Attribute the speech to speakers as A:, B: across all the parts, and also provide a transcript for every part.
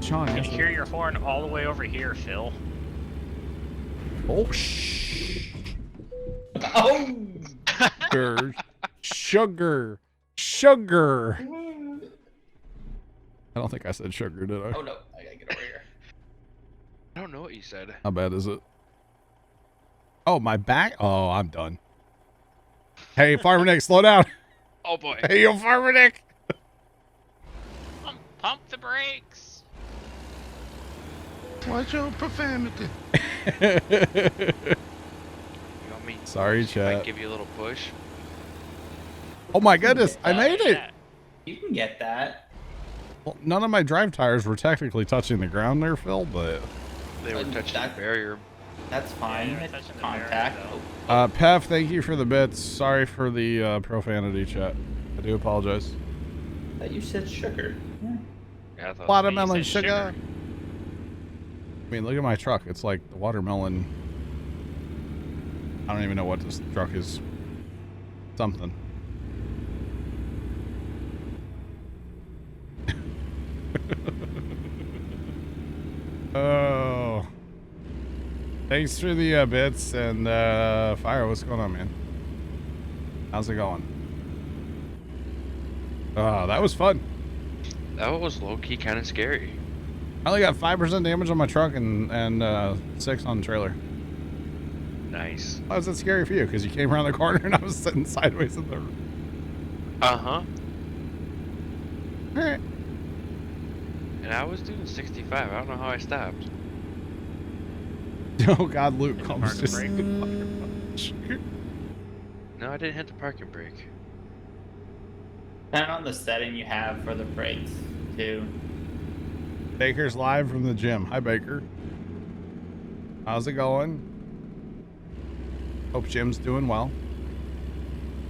A: Sean,
B: I can
A: yes.
B: hear your horn all the way over here, Phil.
A: Oh, shh.
C: Oh!
A: Sugar. Sugar. I don't think I said sugar, did I?
C: Oh no, I gotta get over here.
D: I don't know what you said.
A: How bad is it? Oh, my back? Oh, I'm done. Hey, Farmer Nick, slow down.
D: Oh boy.
A: Hey, yo, Farmer Nick.
B: Pump the brakes.
E: What's your profanity?
D: You want me?
A: Sorry,
D: if I
A: chat.
D: give you a little push.
A: Oh my goodness, I made it.
C: You can get that.
A: Well, none of my drive tires were technically touching the ground there, Phil, but...
D: They were touching the barrier.
C: That's fine.
B: Yeah,
C: It's
B: touching the
C: contact.
B: barrier,
A: Pef, thank you for the bits. Sorry for the profanity, chat. I do apologize.
C: That you said sugar.
D: Yeah, I thought
A: Watermelon
B: you said
A: sugar. I mean, look at my truck. It's like the watermelon. I don't even know what this truck is. Something. Oh. Thanks for the bits and Fire. What's going on, man? How's it going? Oh, that was fun.
D: That was low-key kind of scary.
A: I only got 5% damage on my truck and 6 on the trailer.
D: Nice.
A: Why was that scary for you? Because you came around the corner and I was sitting sideways in the...
D: Uh-huh.
A: Alright.
D: And I was doing 65. I don't know how I stopped.
A: Oh God, Luke comes just...
D: No, I didn't hit the parking brake.
C: Depending on the setting you have for the brakes, too.
A: Baker's live from the gym. Hi, Baker. How's it going? Hope Jim's doing well.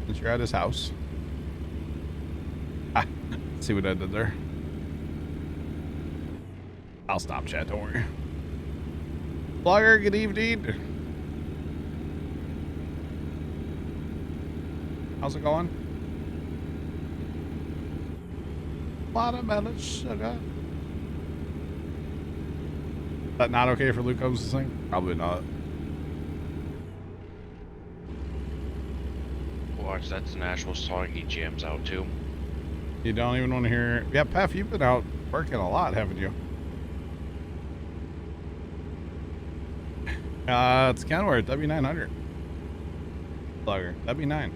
A: Since you're at his house. Ah, see what I did there? I'll stop chat, don't worry. Blogger, good evening. How's it going? Watermelon sugar. Is that not okay for Luke Combs to sing? Probably not.
D: Watch, that's an actual song he jams out to.
A: You don't even want to hear... Yeah, Pef, you've been out working a lot, haven't you? It's Kenworth, W900. Blogger, W9.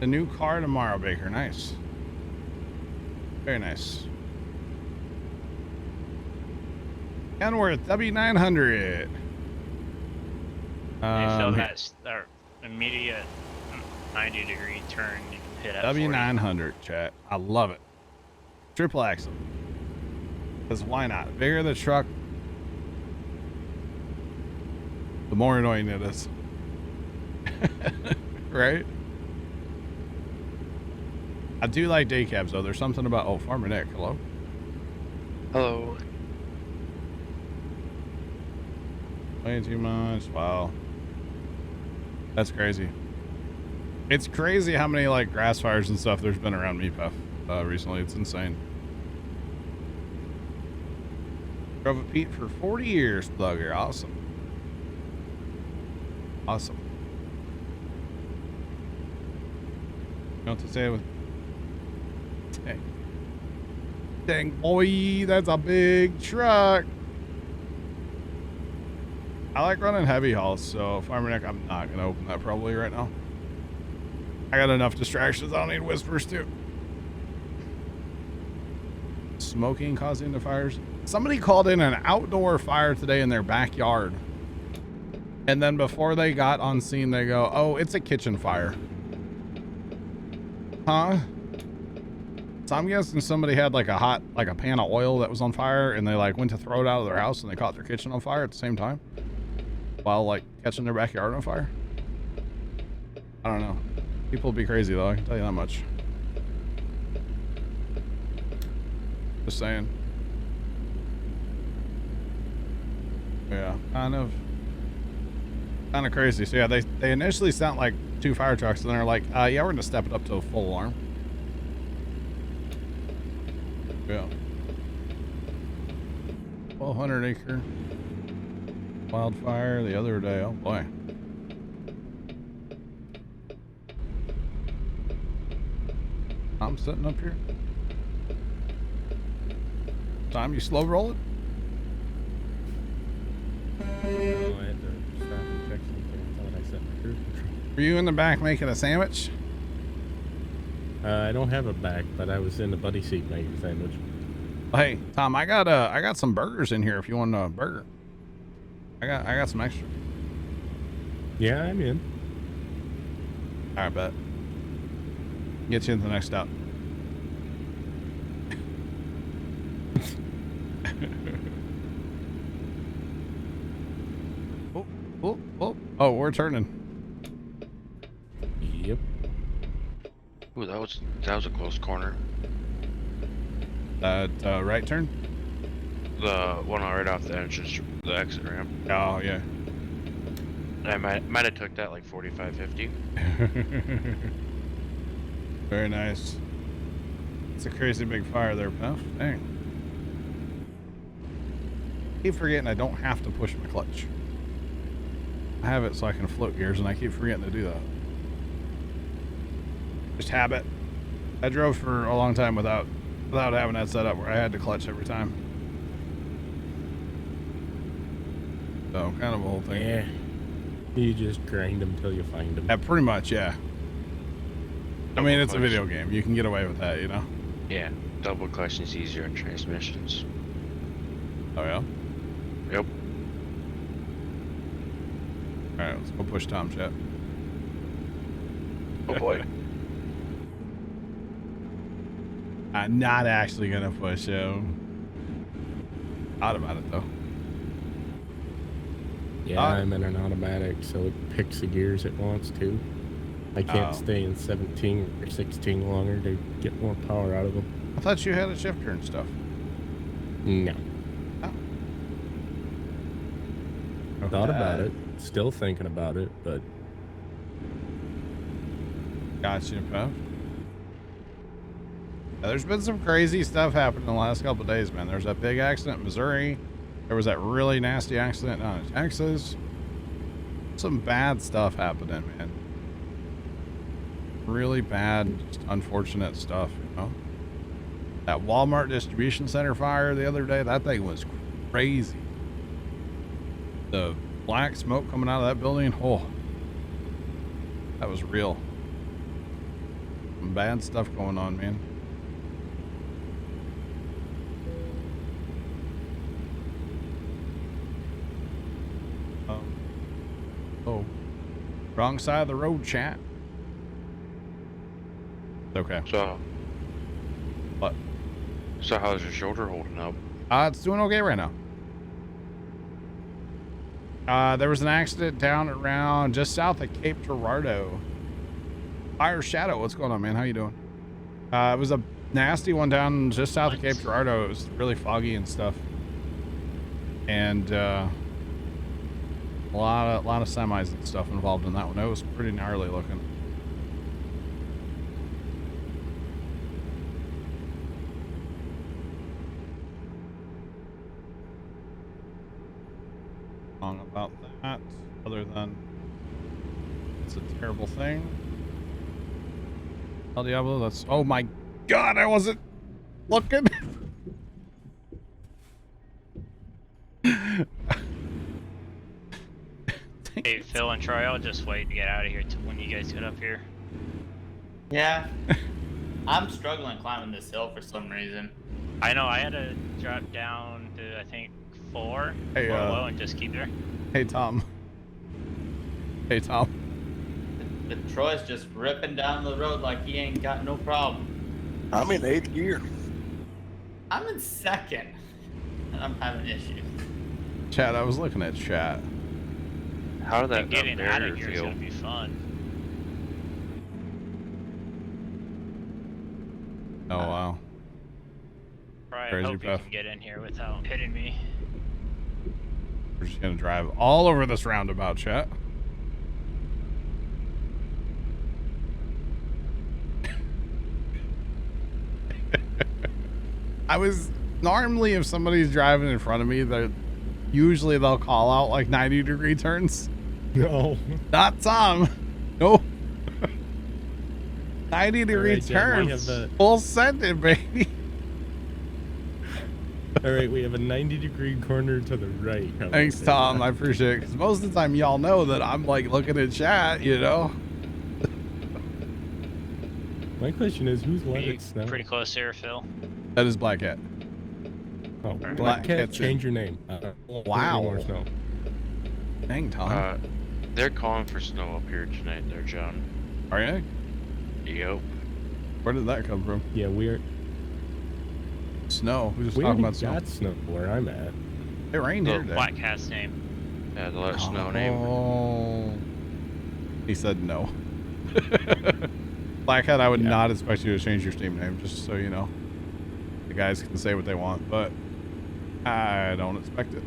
A: The new car tomorrow, Baker. Nice. Very nice. Kenworth, W900.
B: So that's the immediate 90-degree turn you can hit at
A: W900, chat. I love it. Triple axle. Because why not? Bigger the truck, the more annoying it is. Right? I do like day cabs, though. There's something about... Oh, Farmer Nick. Hello?
D: Hello.
A: Way too much. Wow. That's crazy. It's crazy how many, like, grass fires and stuff there's been around me, Puff, recently. It's insane. Drove a Pete for 40 years, Plugger. Awesome. Awesome. You know what to say with... Dang. Dang, boy, that's a big truck. I like running heavy hauls, so Farmer Nick, I'm not going to open that probably right now. I got enough distractions. I don't need whispers, too. Smoking causing the fires. Somebody called in an outdoor fire today in their backyard. And then before they got on scene, they go, oh, it's a kitchen fire. Huh? So I'm guessing somebody had like a pan of oil that was on fire and they like went to throw it out of their house and they caught their kitchen on fire at the same time while like catching their backyard on fire. I don't know. People would be crazy though, I can tell you that much. Just saying. Yeah, kind of crazy. So yeah, they initially sound like 2 fire trucks and they're like, yeah, we're gonna step it up to a full alarm. Yeah. 1,200 acre wildfire the other day. Oh boy. I'm sitting up here. Tom, you slow roll it?
E: Oh, I had to stop and check something. I thought I set my cruise control.
A: Were you in the back making a sandwich?
E: I don't have a back, but I was in the buddy seat making a sandwich.
A: Hey, Tom, I got some burgers in here if you want a burger. I got some extra.
E: Yeah, I'm in.
A: All right, bet. Get you into the next stop. Oh, we're turning.
E: Yep.
D: Ooh, that was a close corner.
A: Right turn?
D: The one right off the entrance, the exit ramp.
A: Oh, yeah.
D: I might have took that like 45, 50.
A: Very nice. It's a crazy big fire there, Puff. Dang. Keep forgetting I don't have to push my clutch. I have it so I can float gears, and I keep forgetting to do that. Just habit. I drove for a long time without having that set up where I had to clutch every time. So kind of a whole thing.
E: Yeah. You just grind them till you find them.
A: Yeah, pretty much, yeah. I mean, it's a
D: clutch.
A: video game. You can get away with that, you know?
D: Yeah, double clutch is easier in transmissions.
A: Oh, yeah?
D: Yep.
A: All right, let's go push Tom, chat.
D: Oh boy.
A: I'm not actually gonna push him. Thought about it though.
E: Yeah, I'm in an automatic, so it picks the gears it wants to. I can't stay in 17 or 16 longer to get more power out of them.
A: I thought you had a shifter and stuff.
E: No.
A: Oh.
E: Thought about it. Still thinking about it, but
A: Gotcha, Puff. There's been some crazy stuff happening in the last couple of days, man. There's that big accident in Missouri. There was that really nasty accident down in Texas. Some bad stuff happening, man. Really bad, just unfortunate stuff, you know? That Walmart distribution center fire the other day, that thing was crazy. The black smoke coming out of that building, oh, that was real. Some bad stuff going on, man. Oh, wrong side of the road, chat. It's okay.
D: So,
A: What?
D: so how's your shoulder holding up?
A: It's doing okay right now. There was an accident down around just south of Cape Girardeau. Fire Shadow, what's going on, man? How you doing? It was a nasty one down just south of Cape Girardeau. It was really foggy and stuff. And, a lot of semis and stuff involved in that one. It was pretty gnarly looking. Wrong about that, other than it's a terrible thing. El Diablo, that's, oh my god, I wasn't looking.
B: Hey, Phil and Troy, I'll just wait to get out of here till when you guys get up here.
C: Yeah. I'm struggling climbing this hill for some reason.
B: I know, I had to drop down to, I think, 4
A: Hey,
B: low and just keep there.
A: Hey, Tom. Hey, Tom.
C: But Troy's just ripping down the road like he ain't got no problem.
F: I'm in 8th gear.
C: I'm in 2nd, and I'm having issues.
A: Chat, I was looking at chat.
D: How did that
B: Getting out
D: barrier
B: of here is
D: feel?
B: gonna be fun.
A: Oh, wow.
B: Troy, I
A: Crazy
B: hope you
A: puff.
B: can get in here without hitting me.
A: We're just gonna drive all over this roundabout, chat. I was normally if somebody's driving in front of me, they'll call out like 90-degree turns.
E: No.
A: Not Tom. No. 90-degree
E: Alright, Dad, we
A: turns.
E: have
A: Full sending, baby.
E: All right, we have a 90-degree corner to the right. How
A: Thanks,
E: about that?
A: Tom. I appreciate it. Because most of the time, y'all know that I'm like looking at chat, you know?
E: My question is, who's
B: Are
E: let
B: you
E: it snow?
B: pretty close here, Phil?
A: That is Black Cat.
E: Oh,
A: Black
E: Black Cat,
A: Cat's
E: change your name.
A: Wow.
E: More snow.
A: Dang, Tom.
D: They're calling for snow up here tonight there, John.
A: Are you?
D: Yep.
A: Where did that come from?
E: Yeah, we're
A: Snow. Who's just
E: we
A: talking
E: already
A: about snow?
E: got snow where I'm at.
A: It rained here
B: The
A: today.
B: Black Cat's name.
D: Yeah, the let it snow name.
A: Oh. He said no. Black Hat, I would
E: Yeah.
A: not expect you to change your Steam name, just so you know. The guys can say what they want, but I don't expect it.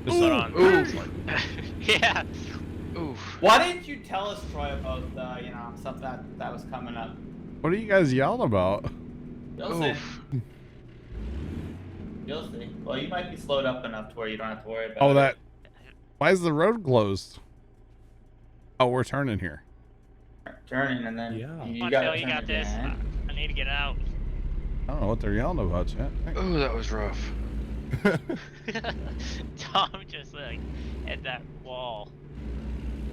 A: Just
B: Hold on.
D: Ooh.
B: Yeah.
D: Oof.
C: Why didn't you tell us, Troy, about stuff that was coming up?
A: what are you guys yelling about?
C: You'll see.
D: Oof.
C: You'll see. Well, you might be slowed up enough to where you don't have to worry about
A: Oh,
C: it.
A: that. Why is the road closed? Oh, we're turning here.
C: Turning and then
E: Yeah.
C: you
B: Come on,
C: gotta
B: Phil, you
C: turn
B: got this.
C: again.
B: I need to get out.
A: I don't know what they're yelling about, chat.
D: Ooh, that was rough.
B: Tom just like hit that wall.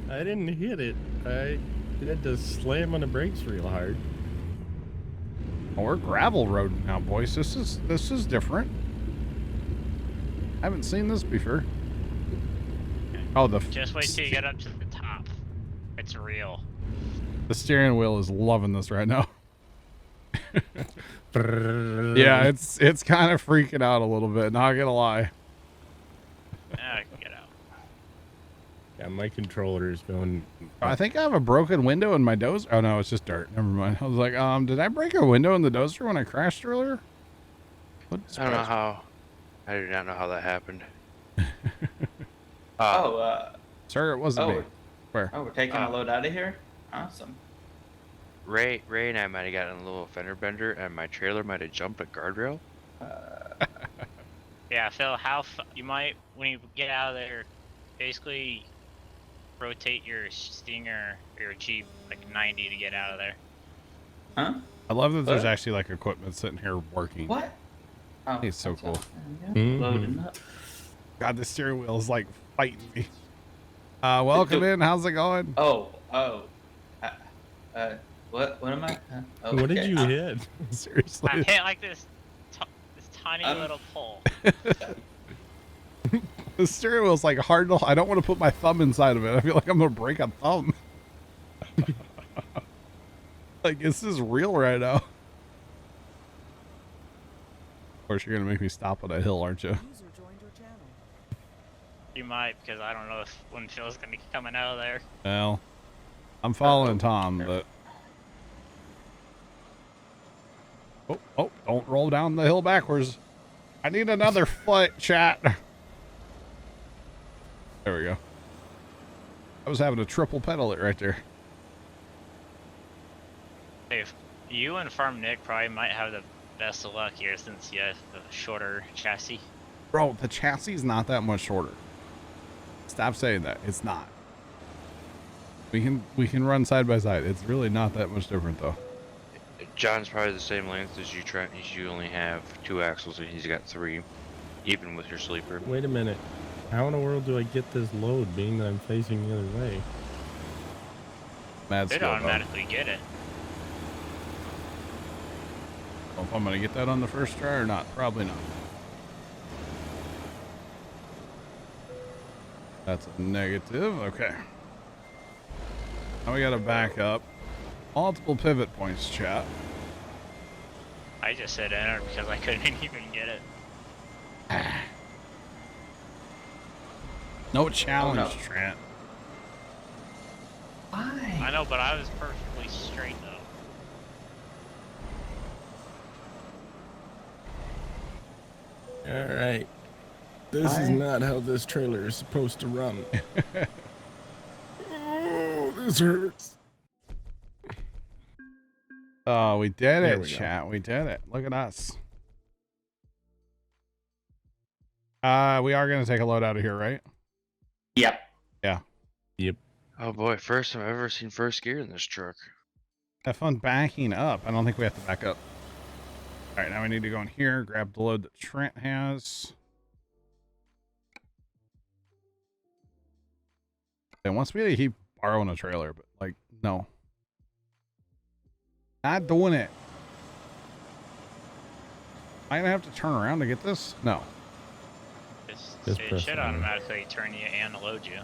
E: I didn't hit it. I had to slam on the brakes real hard.
A: Oh, we're gravel road now, boys. This is different. I haven't seen this before. Oh,
B: Just wait till you get up to the top. It's real.
A: the steering wheel is loving this right now. Yeah, it's kind of freaking out a little bit. Not gonna lie.
B: Ah, get out.
E: Yeah, my controller is going.
A: I think I have a broken window in my dozer. Oh no, it's just dirt. Never mind. I was like, did I break a window in the dozer when I crashed earlier? What
D: I don't know how. I do not know how that happened.
A: Sir, it wasn't me. Where?
C: We're taking a load out of here? Awesome.
D: Ray and I might have gotten a little fender bender, and my trailer might have jumped a guardrail.
B: Yeah, Phil, you might, when you get out of there, basically rotate your Stinger or your Jeep like 90 to get out of there.
C: Huh?
A: I love that there's
C: What?
A: actually like equipment sitting here working.
C: What? Oh,
A: It's so cool.
E: Mhm.
C: Loading up.
A: God, the steering wheel is like fighting me. Welcome in. How's it going?
C: What am I? Oh,
E: What did
C: okay.
E: you hit?
A: Seriously.
B: I hit like this tiny little pole.
A: The steering wheel's like hard to. I don't want to put my thumb inside of it. I feel like I'm gonna break a thumb. Like this is real right now. Of course, you're gonna make me stop on a hill, aren't you?
B: You might, because I don't know when Phil's gonna be coming out of there.
A: Well, I'm following Tom, but. Oh, don't roll down the hill backwards. I need another foot, chat. There we go. I was having to triple pedal it right there.
B: Hey, you and Farm Nick probably might have the best of luck here since you have the shorter chassis.
A: Bro, the chassis is not that much shorter. Stop saying that. It's not. We can run side by side. It's really not that much different though.
D: John's probably the same length as you. You only have 2 axles, and he's got 3, even with your sleeper.
E: Wait a minute. How in the world do I get this load, being that I'm facing the other way?
A: Mad
B: They'd
A: skill,
B: automatically get it.
A: though. If I'm gonna get that on the first try or not, probably not. That's a negative. Okay. Now we gotta back up. Multiple pivot points, chat.
B: I just said enter because I couldn't even get it.
A: No challenge,
C: Oh, no.
A: Trent.
C: Why?
B: I know, but I was perfectly straight though.
E: All right. This is not how this trailer is supposed to run. Oh, this hurts.
A: Oh, we did
E: There
A: it,
E: we go.
A: chat. We did it. Look at us. We are going to take a load out of here, right?
C: Yep.
A: Yeah.
E: Yep.
D: Oh boy, first time I've ever seen first gear in this truck.
A: Have fun backing up. I don't think we have to back up. All right, now we need to go in here, grab the load that Trent has. It wants me to keep borrowing a trailer, but like, no. Not doing it. Am I gonna have to turn around to get this? No.
E: Just
B: It
E: press
B: should
E: enter.
B: automatically turn you and load you.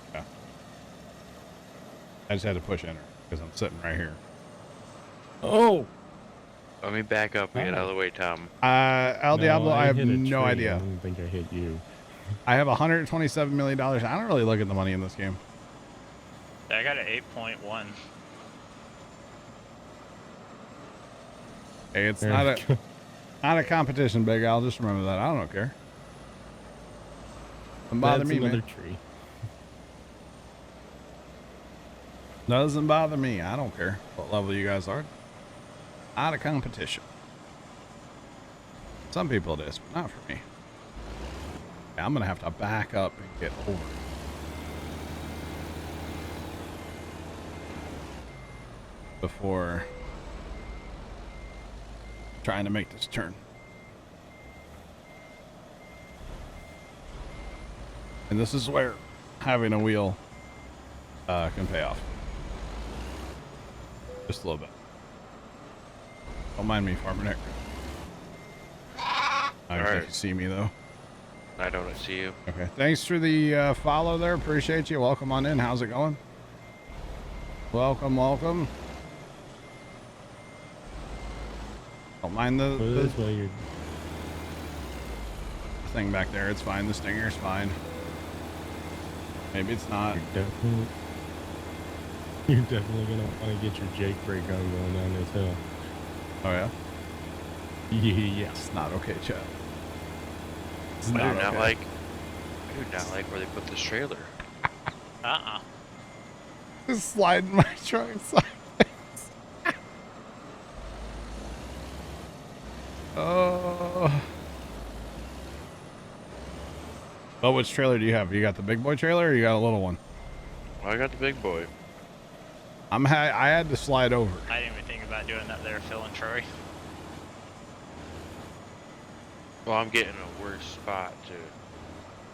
A: I just had to push enter because I'm sitting right here.
E: Oh!
D: Let me back up and get out of the way, Tom.
A: El
E: No,
A: Diablo, I have
E: hit a
A: no
E: tree.
A: idea.
E: I didn't think I hit you.
A: I have $127 million. I don't really look at the money in this game.
B: I got an 8.1.
A: Hey, it's not a competition, Big Al. Just remember that. I don't care. Doesn't bother
E: That's
A: me,
E: another
A: man.
E: tree.
A: Doesn't bother me. I don't care what level you guys are. Not a competition. Some people it is, but not for me. Yeah, I'm gonna have to back up and get over. Before trying to make this turn. And this is where having a wheel can pay off. Just a little bit. Don't mind me, Farmer Nick. I don't think
D: Alright.
A: you see me though.
D: I don't see you.
A: Okay. Thanks for the follow there. Appreciate you. Welcome on in. How's it going? Welcome, welcome. Don't mind
E: Well,
A: the
E: this way you're
A: thing back there. It's fine. The stinger's fine. Maybe it's not.
E: you're definitely gonna want to get your Jake brake on going down this hill.
A: Oh yeah.
E: Yeah.
A: It's not okay, Chad. It's
D: I do
A: not
D: not
A: okay.
D: like. I do not like where they put this trailer.
A: Just sliding my truck sideways. Oh. Oh, which trailer do you have? You got the big boy trailer or you got a little one?
D: I got the big boy.
A: I had to slide over.
B: I didn't even think about doing that there, Phil and Troy.
D: Well, I'm getting a worse spot to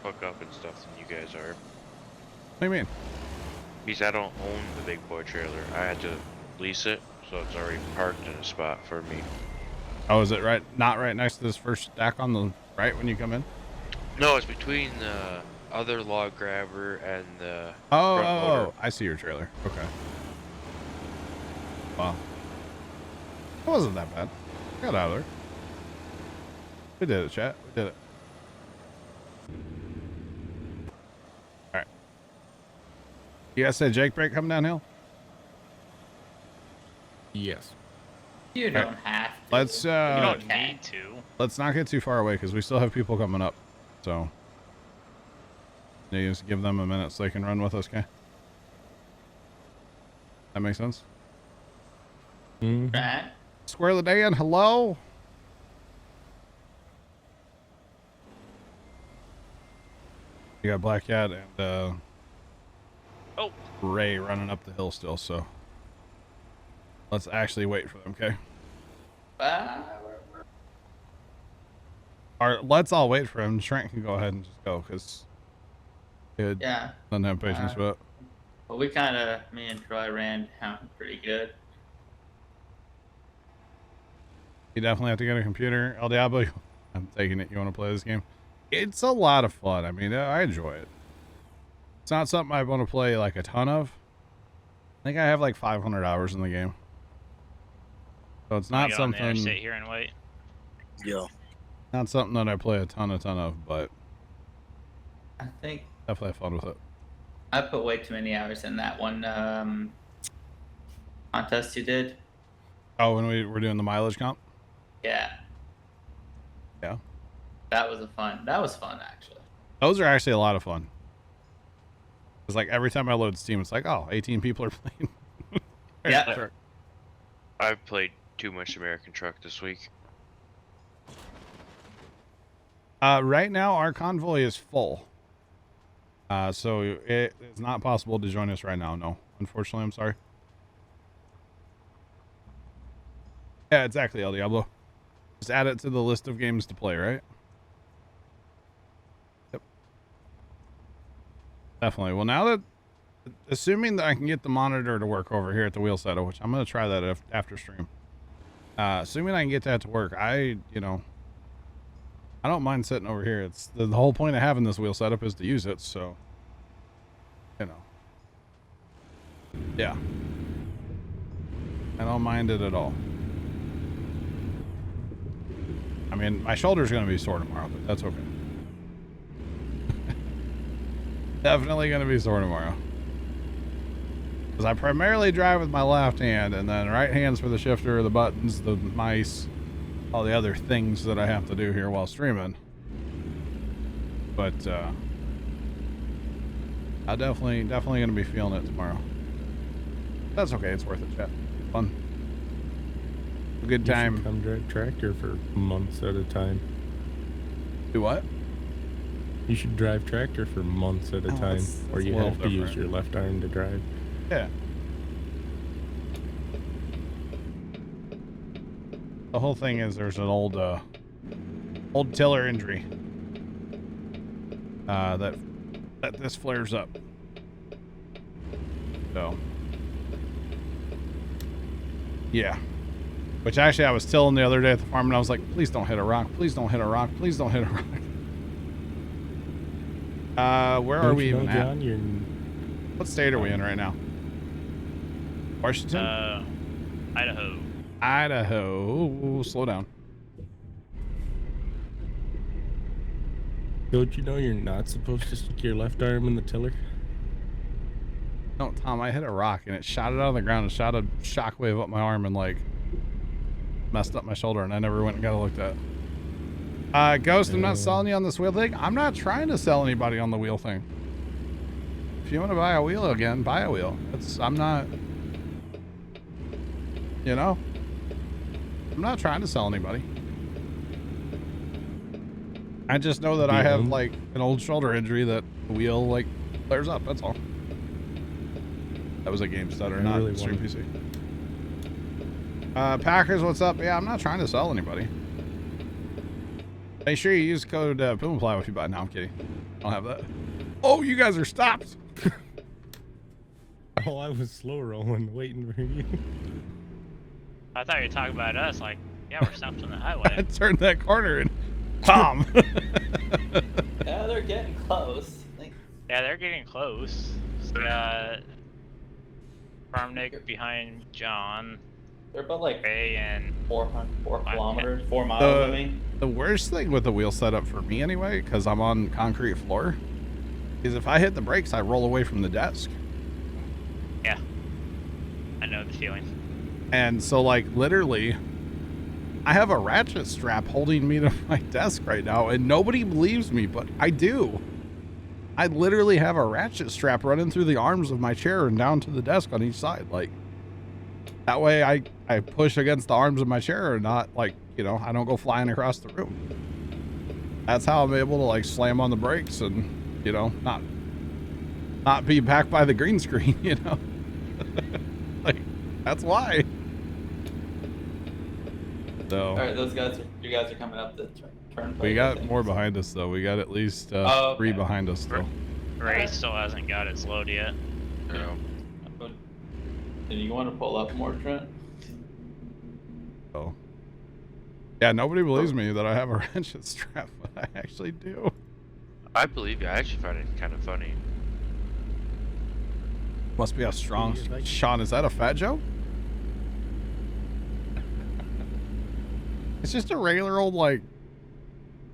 D: hook up and stuff than you guys are.
A: What do you mean?
D: Because I don't own the big boy trailer. I had to lease it, so it's already parked in a spot for me.
A: Oh, is it right? Not right next to this first stack on the right when you come in?
D: No, it's between the other log grabber and the
A: Oh,
D: front loader.
A: I see your trailer. Okay. Wow. It wasn't that bad. Got out of there. We did it, chat. We did it. All right. You guys said Jake break coming downhill?
E: Yes.
C: You
A: Alright.
C: don't have to.
A: Let's
B: You don't
C: okay.
B: need to.
A: let's not get too far away because we still have people coming up. So you just give them a minute so they can run with us, okay? That makes sense?
E: Mm-hmm.
C: Right?
A: Square the day in, hello? You got Black Cat and
B: Oh.
A: Ray running up the hill still, so let's actually wait for them, okay? Or let's all wait for him. Trent can go ahead and just go because he
C: Yeah.
A: doesn't have patience with it.
C: Well, we kind of, me and Troy ran down pretty good.
A: You definitely have to get a computer. El Diablo, I'm taking it. You want to play this game? It's a lot of fun. I mean, I enjoy it. It's not something I want to play like a ton of. I think I have like 500 hours in the game. So it's not
B: Get on there,
A: something,
B: sit here and wait.
F: Yeah.
A: not something that I play a ton of, but
C: I think
A: definitely have fun with it.
C: I put way too many hours in that one contest you did.
A: Oh, when we were doing the mileage comp?
C: Yeah.
A: Yeah.
C: That was That was fun, actually.
A: Those are actually a lot of fun. It's like every time I load Steam, it's like, oh, 18 people are playing.
C: Yeah.
A: Sure.
D: I've played too much American truck this week.
A: Right now, our convoy is full. So it is not possible to join us right now. No, unfortunately, I'm sorry. Yeah, exactly, El Diablo. Just add it to the list of games to play, right? Yep. Definitely. Well, now that, assuming that I can get the monitor to work over here at the wheel setup, which I'm going to try that after stream. Assuming I can get that to work, I don't mind sitting over here. It's the whole point of having this wheel setup is to use it. So, yeah, I don't mind it at all. I mean, my shoulder's going to be sore tomorrow, but that's okay. Definitely going to be sore tomorrow. Because I primarily drive with my left hand, and then right hand's for the shifter, the buttons, the mice, all the other things that I have to do here while streaming. But I definitely going to be feeling it tomorrow. That's okay. It's worth it, chat. Fun. A good time.
E: You should come drive tractor for months at a time.
A: Do what?
E: You should drive tractor for months at a time,
A: that's
E: or you
A: a little
E: have to use
A: different.
E: your left arm to drive.
A: Yeah. The whole thing is there's an old tiller injury that this flares up. So yeah. Which actually I was tilling the other day at the farm and I was like, please don't hit a rock. Please don't hit a rock. Please don't hit a rock. Where are we even at?
E: John,
A: What state are we in right now? Washington?
B: Idaho.
A: Idaho. Ooh, slow down.
E: Don't you know you're not supposed to stick your left arm in the tiller?
A: No, Tom, I hit a rock and it shot it out of the ground and shot a shockwave up my arm and like messed up my shoulder and I never went and got it looked at. Ghost, I'm not selling you on this wheel thing. I'm not trying to sell anybody on the wheel thing. If you want to buy a wheel again, buy a wheel. I'm not, I'm not trying to sell anybody. I just know that I have like an old shoulder injury that the wheel like flares up. That's all. That was a game stutter, not
E: really
A: stream PC. Packers, what's up? Yeah, I'm not trying to sell anybody. Make sure you use code PumaPly if you buy. No, I'm kidding. I don't have that. Oh, you guys are stopped.
E: Oh, I was slow rolling, waiting for you.
B: I thought you were talking about us. Like, yeah, we're stopped on the
A: I
B: highway.
A: turned that corner and Tom.
C: Yeah, they're getting close.
B: Yeah, they're getting close. Farm Nick behind John.
C: They're about like
B: Ray and
C: 4 kilometers, 4 miles. I mean,
A: The worst thing with the wheel setup for me anyway, because I'm on concrete floor, is if I hit the brakes, I roll away from the desk.
B: yeah, I know the feeling.
A: And so like literally, I have a ratchet strap holding me to my desk right now and nobody believes me, but I do. I literally have a ratchet strap running through the arms of my chair and down to the desk on each side. Like that way I push against the arms of my chair and not like, I don't go flying across the room. That's how I'm able to like slam on the brakes and, not be back by the green screen, like that's why. So
C: all right, you guys are coming up the turn.
A: we got more behind us though. We got at least 3 behind us still.
B: Ray still hasn't got its load yet.
D: No.
C: Do you want to pull up more, Trent?
A: So yeah, nobody believes me that I have a ratchet strap, but I actually do.
D: I believe you. I actually find it kind of funny.
A: Must be a strong. Sean, is that a fat joke? It's just a regular old like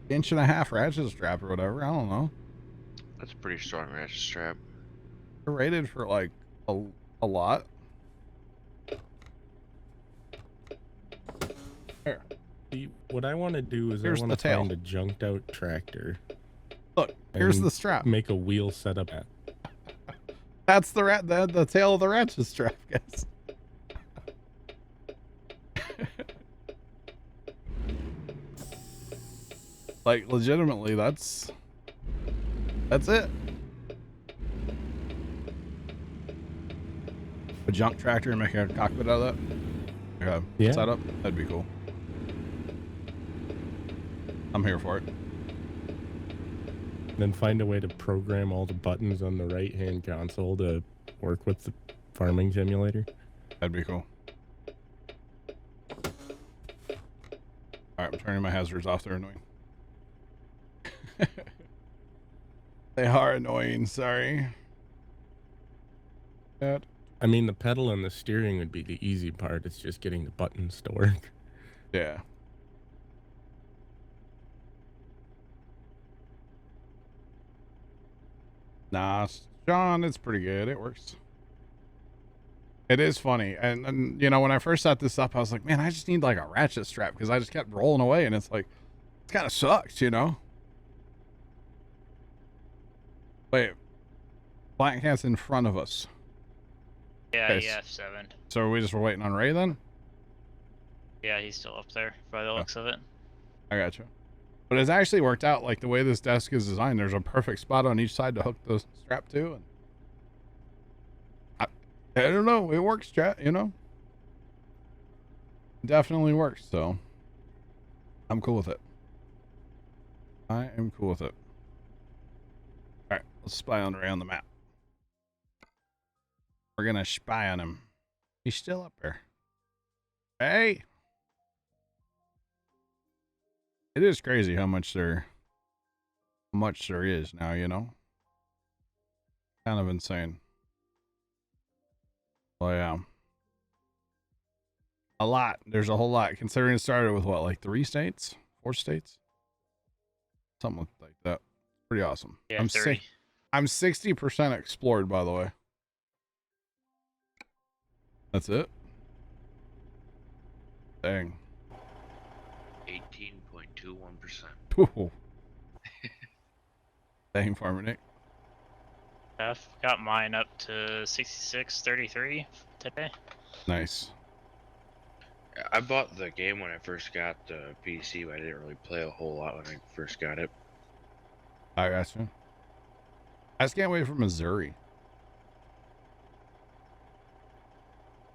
A: 1.5-inch ratchet strap or whatever. I don't know.
D: That's a pretty strong ratchet strap.
A: They're rated for like a lot. Here.
E: See, what I want to do is
A: Here's
E: I want
A: the
E: to
A: tail.
E: find a junked out tractor.
A: Look, here's
E: and
A: the strap.
E: Make a wheel setup at.
A: That's the tail of the ratchet strap, guys. Like, legitimately, that's it. A junk tractor and make a cockpit out of that? Okay.
E: Yeah.
A: Setup? That'd be cool. I'm here for it.
E: Then find a way to program all the buttons on the right-hand console to work with the farming simulator.
A: That'd be cool. Alright, I'm turning my hazards off. They're annoying. They are annoying, sorry. That.
E: I mean, the pedal and the steering would be the easy part. It's just getting the buttons to work.
A: Yeah. Nah, John, it's pretty good. It works. It is funny. And you know, when I first set this up, I was like, man, I just need like a ratchet strap because I just kept rolling away and it's like, it kind of sucks, you know? Wait. Black Cat's in front of us.
B: Yeah,
A: Okay,
B: yeah, F7.
A: So are we just waiting on Ray then?
B: Yeah, he's still up there by the looks of it.
A: I got you. But it's actually worked out like the way this desk is designed. There's a perfect spot on each side to hook the strap to. And I don't know. It works, chat, you know? It definitely works, so I'm cool with it. I am cool with it. Alright, let's spy on Ray on the map. We're gonna spy on him. He's still up there. Hey! It is crazy how much there is now, you know? Kind of insane. Well, yeah. A lot. There's a whole lot. Considering it started with what, like 3 states? 4 states? Something like that. Pretty awesome.
B: Yeah, 30.
A: I'm 60% explored, by the way. That's it? Dang.
D: 18.21%.
A: Ooh. Dang, Farmer Nick.
B: I've got mine up to 66.33 today.
A: Nice.
D: I bought the game when I first got the PC, but I didn't really play a whole lot when I first got it.
A: I got you. I just can't wait for Missouri.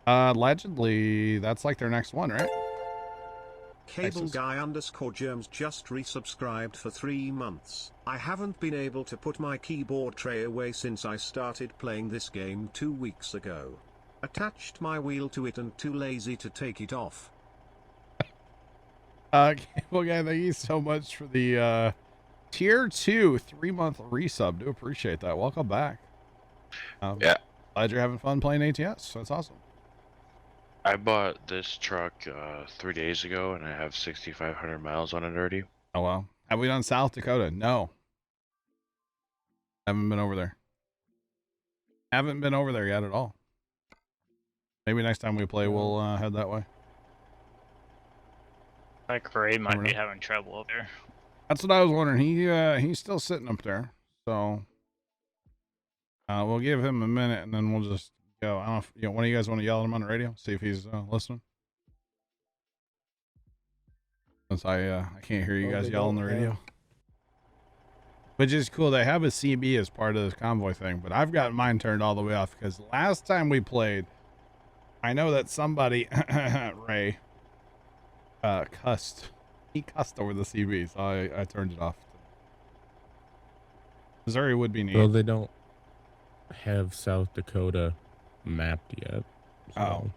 A: Allegedly, that's like their next one, right?
G: Cable
A: Texas.
G: Guy _Germs just resubscribed for 3 months. I haven't been able to put my keyboard tray away since I started playing this game 2 weeks ago. Attached my wheel to it and too lazy to take it off.
A: Cable Guy, thank you so much for the tier 2 3-month resub. Do appreciate that. Welcome back.
D: Yeah.
A: Glad you're having fun playing ATS. That's awesome.
D: I bought this truck 3 days ago, and I have 6,500 miles on it already.
A: Oh, wow. Have we done South Dakota? No. Haven't been over there. Haven't been over there yet at all. Maybe next time we play, we'll head that way.
B: Like Ray might be having trouble up there.
A: That's what I was wondering. He's still sitting up there, so we'll give him a minute and then we'll just go. I don't know if one of you guys want to yell at him on the radio, see if he's listening. Since I can't hear you guys yell on the radio. Which is cool. They have a CB as part of this convoy thing, but I've got mine turned all the way off because last time we played, I know that somebody, Ray, cussed. He cussed over the CB, so I turned it off. Missouri would be neat.
E: Well, they don't have South Dakota mapped yet. So
A: Oh.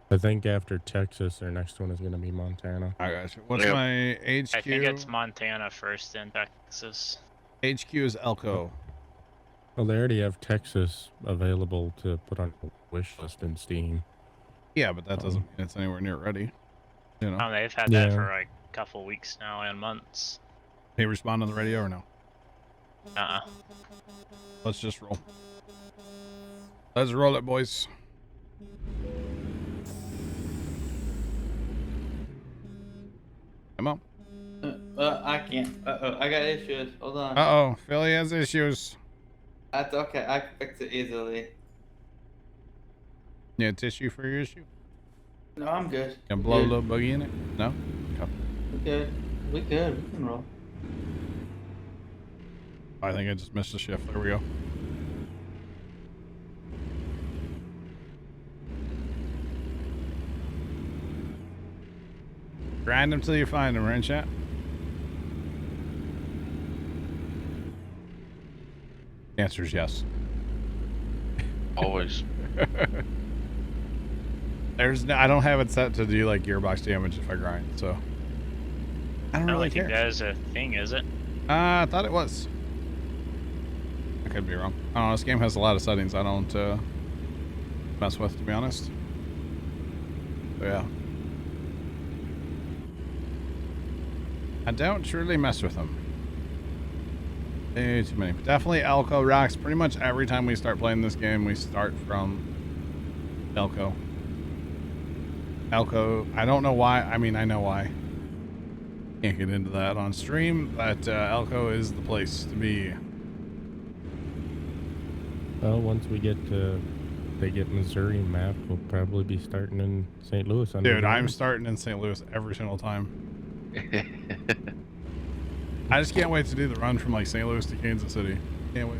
E: I think after Texas, their next one is going to be Montana.
A: I got you. What's
D: Yep.
A: my HQ?
B: I think it's Montana first, then Texas.
A: HQ is Elko.
E: Well, they already have Texas available to put on a wish list in Steam.
A: Yeah, but that doesn't mean it's anywhere near ready. You know,
B: Oh, they've had that
E: Yeah.
B: for like a couple weeks now and months.
A: he respond on the radio or no? Let's just roll. Let's roll it, boys. Come on.
H: I can't. I got issues. Hold on.
A: Uh-oh, Philly has issues.
H: That's okay. I can fix it easily.
A: Need a tissue for your issue?
H: No, I'm good.
A: Can blow a
H: Good.
A: little boogie in it? No? Okay.
H: Good. We good. We can roll.
A: I think I just missed a shift. There we go. Grind them till you find them, right, chat? The answer is yes.
D: Always.
A: There's no, I don't have it set to do like gearbox damage if I grind, so I don't really care.
B: think that is a thing, is it?
A: I thought it was. I could be wrong. I don't know. This game has a lot of settings I don't mess with, to be honest. So yeah. I don't truly mess with them. Too many. Definitely Elko rocks. Pretty much every time we start playing this game, we start from Elko. Elko, I don't know why. I mean, I know why. Can't get into that on stream, but Elko is the place to be.
E: Well, once we get to they get Missouri map, we'll probably be starting in St. Louis.
A: Dude, I'm starting in St. Louis every single time. I just can't wait to do the run from like St. Louis to Kansas City. Can't wait.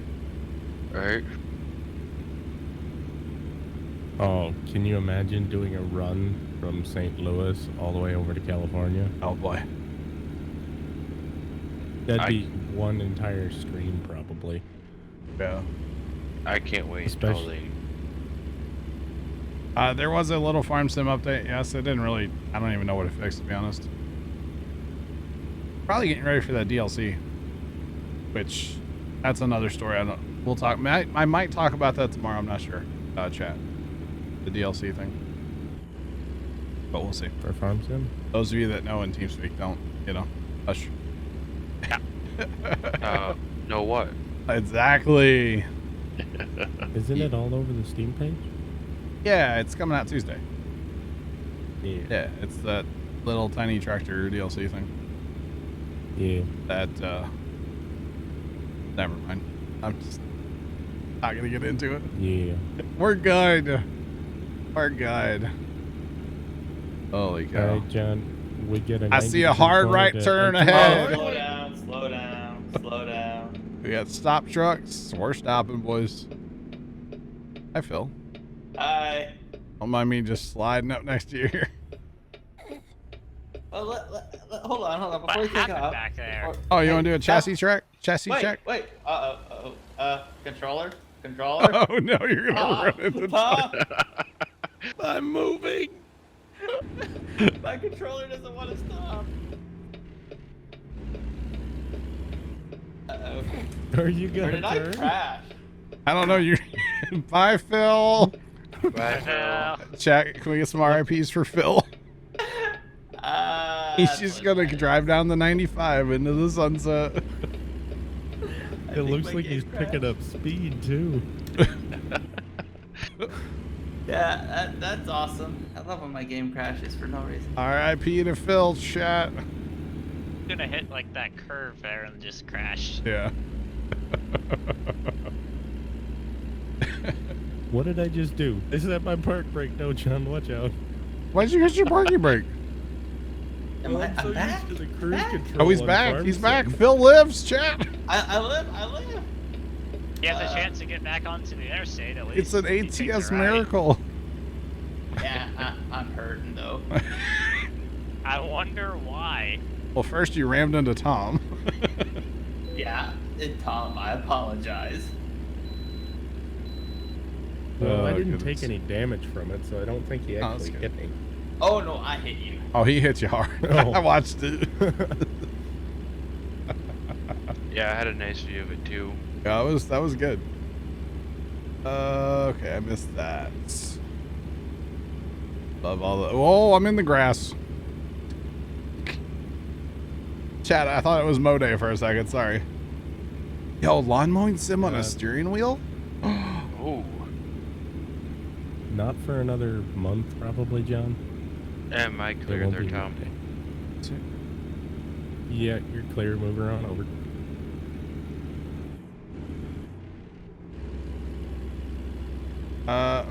D: Right?
E: Oh, can you imagine doing a run from St. Louis all the way over to California?
A: Oh boy.
E: That'd be one entire stream, probably.
A: Yeah.
D: I can't wait
E: Especially-
D: until they...
A: There was a little farm sim update. Yes, it didn't really. I don't even know what it fixed, to be honest. Probably getting ready for that DLC, which that's another story. I don't. We'll talk. I might talk about that tomorrow. I'm not sure. Chat. The DLC thing. But we'll see.
E: For farm sim?
A: Those of you that know in TeamSpeak don't, you know, hush.
D: Know what?
A: Exactly.
E: Isn't it all over the Steam page?
A: Yeah, it's coming out Tuesday.
E: Yeah.
A: Yeah, it's that little tiny tractor DLC thing.
E: Yeah.
A: That, never mind. I'm just not gonna get into it.
E: Yeah.
A: We're good. We're good. Holy cow.
E: All right, John. We get a.
A: I see a hard right turn ahead.
H: Slow down, slow down, slow down.
A: We got stop trucks. We're stopping, boys. Hi, Phil.
H: Hi.
A: Don't mind me just sliding up next to you here.
H: Oh, hold on. Before
B: What
H: we take
B: happened
H: off.
B: back there?
A: Oh, you want to do a chassis check? Chassis check?
H: Wait. Controller.
A: Oh no, you're gonna run into
E: I'm moving.
H: My controller doesn't want to stop. Uh-oh.
E: Are you
H: Or
E: gonna
H: did I
E: turn?
H: crash?
A: I don't know. You. Bye, Phil.
B: Well,
A: Chat. Can we get some RIPs for Phil? He's just gonna drive down the 95 into the sunset.
E: It looks like he's picking up speed too.
H: Yeah, that's awesome. I love when my game crashes for no reason.
A: RIP to Phil, chat.
B: I'm gonna hit like that curve there and just crash.
A: Yeah.
E: What did I just do? Is that my park brake? No, John, watch out.
A: Why'd you hit your parking brake?
H: I'm
E: I'm so
H: back?
E: used to the cruise
H: Back?
E: control.
A: Oh, he's
E: on
A: back.
E: farm
A: He's
E: sim.
A: back. Phil lives, chat.
H: I live.
B: You have the chance to get back onto the interstate at least.
A: It's an
B: You take the
A: ATS
B: right.
A: miracle.
H: Yeah, I'm hurting though.
B: I wonder why.
A: Well, first you rammed into Tom.
H: Yeah, Tom, I apologize.
E: Well, I
A: Oh,
E: didn't
A: goodness.
E: take any damage from it, so I don't think he
A: Oh, that's
E: actually
A: good.
E: hit me.
H: Oh no, I hit you.
A: Oh, he hit you hard.
E: Oh.
A: I watched it.
D: Yeah, I had a nice view of it too.
A: Yeah, that was good. Okay, I missed that. Love all the. Oh, I'm in the grass. Chat, I thought it was Mo Day for a second. Sorry. Yo, lawn mowing sim on a steering wheel?
D: Oh.
E: Not for another month, probably, John.
D: Am I
E: There
D: clear
E: won't
D: there,
E: be
D: Tom?
E: Monday. Yeah, you're clear. Move her on over.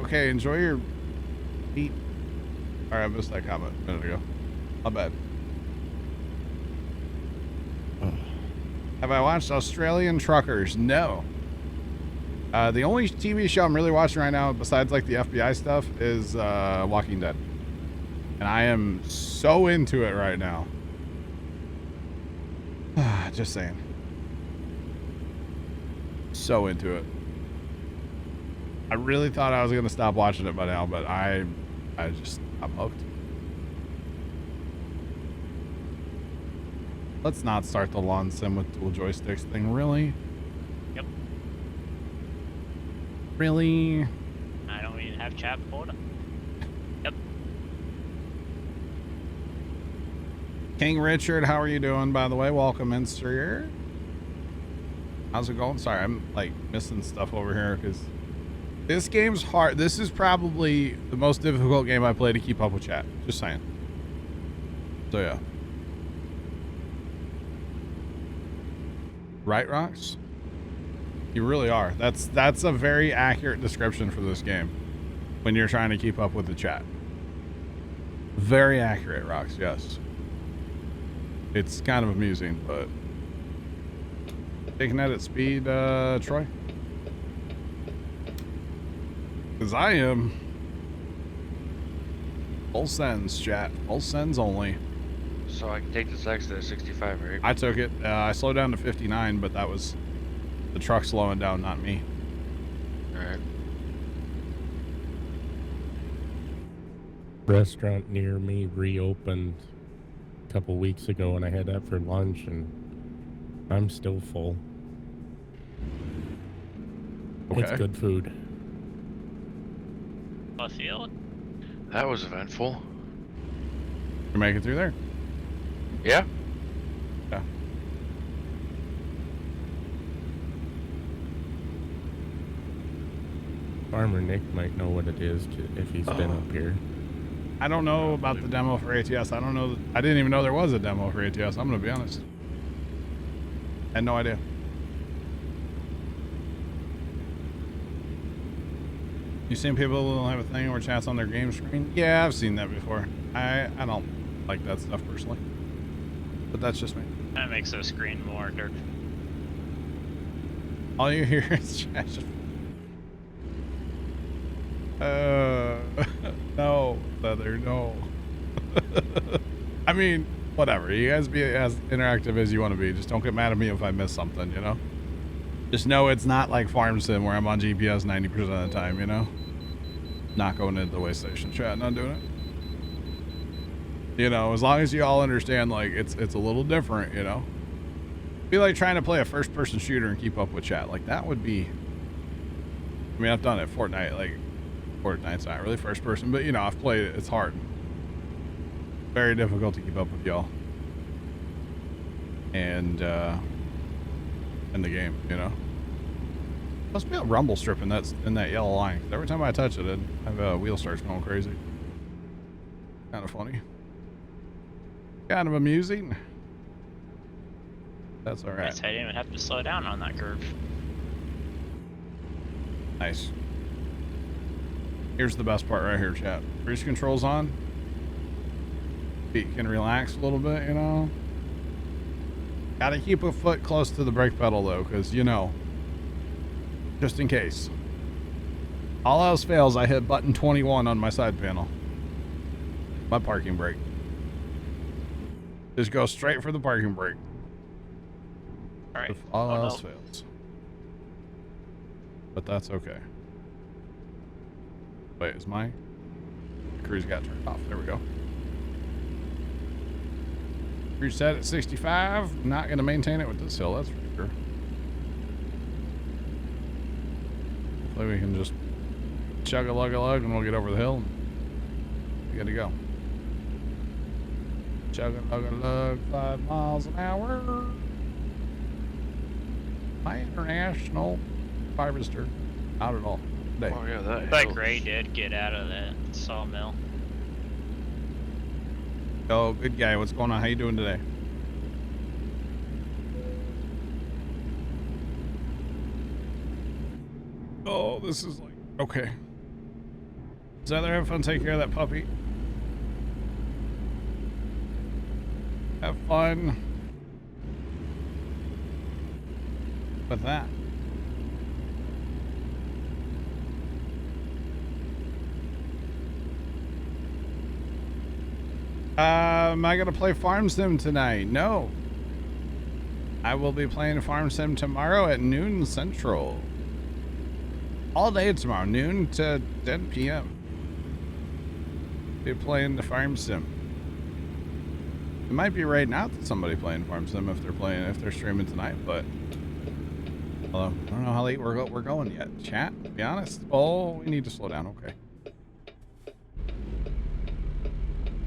A: Okay, enjoy your feet. Alright, I missed that comment a minute ago. My bad. Have I watched Australian Truckers? No. The only TV show I'm really watching right now, besides like the FBI stuff, is Walking Dead. And I am so into it right now. Just saying. So into it. I really thought I was going to stop watching it by now, but I'm hooked. Let's not start the lawn sim with dual joysticks thing, really?
B: Yep.
A: Really?
B: I don't even have chat pulled up. Yep.
A: King Richard, how are you doing, by the way? Welcome in, sir. How's it going? Sorry, I'm like missing stuff over here because this game's hard. This is probably the most difficult game I play to keep up with chat. Just saying. So yeah. Right, Rocks? You really are. That's a very accurate description for this game when you're trying to keep up with the chat. Very accurate, Rocks, yes. It's kind of amusing, but taking that at speed, Troy? Because I am full sends, chat. Full sends only.
D: So I can take this exit at 65, right?
A: I took it. I slowed down to 59, but that was the truck slowing down, not me.
D: Alright.
E: Restaurant near me reopened a couple weeks ago, and I had that for lunch, and I'm still full.
A: Okay.
E: It's good food.
B: Field?
D: That was eventful.
A: You make it through there?
D: Yeah.
A: Yeah.
E: Farmer Nick might know what it is if he's been up here.
A: I don't know about the demo for ATS. I don't know. I didn't even know there was a demo for ATS. I'm going to be honest. I had no idea. You seen people who have a thing where chat's on their game screen? Yeah, I've seen that before. I don't like that stuff personally. But that's just me.
B: That makes the screen more dark.
A: All you hear is chat just... no, Feather, no. I mean, whatever. You guys be as interactive as you want to be. Just don't get mad at me if I miss something, you know? Just know it's not like Farm Sim where I'm on GPS 90% of the time, you know? Not going into the way station chat, not doing it. You know, as long as you all understand, like, it's a little different, you know? Be like trying to play a first-person shooter and keep up with chat. Like, that would be... I mean, I've done it. Fortnite, like... Fortnite's not really first-person, but, you know, I've played it. It's hard. Very difficult to keep up with y'all. And, in the game, you know? Must be a rumble strip in that yellow line. Every time I touch it, wheel starts going crazy. Kind of funny. Kind of amusing. That's all right.
B: Nice, I didn't even have to slow down on that curve.
A: Nice. Here's the best part right here, chat. Cruise control's on. Feet can relax a little bit, you know. Gotta keep a foot close to the brake pedal though, because you know, just in case. All else fails, I hit button 21 on my side panel. My parking brake. Just go straight for the parking brake.
B: Alright.
A: If all else fails. But that's okay. Wait, is my cruise got turned off? There we go. Cruise set at 65. Not going to maintain it with this hill, that's for sure. Hopefully we can just chug a lug and we'll get over the hill and we good to go. Chug a lug, 5 miles an hour. My international harvester. Not at all. Day.
D: Oh yeah, that
B: But
D: hill.
B: Gray did get out of that sawmill.
A: Oh, good guy. What's going on? How you doing today? Oh, this is like... Okay. Zeather, have fun. Take care of that puppy. Have fun. with that. Am I gonna play Farm Sim tonight? No. I will be playing Farm Sim tomorrow at noon Central. All day tomorrow, noon to 10 p.m. Be playing the Farm Sim. It might be right now to somebody playing Farm Sim if they're streaming tonight, but I don't know how late we're going yet. Chat, to be honest. Oh, we need to slow down. Okay.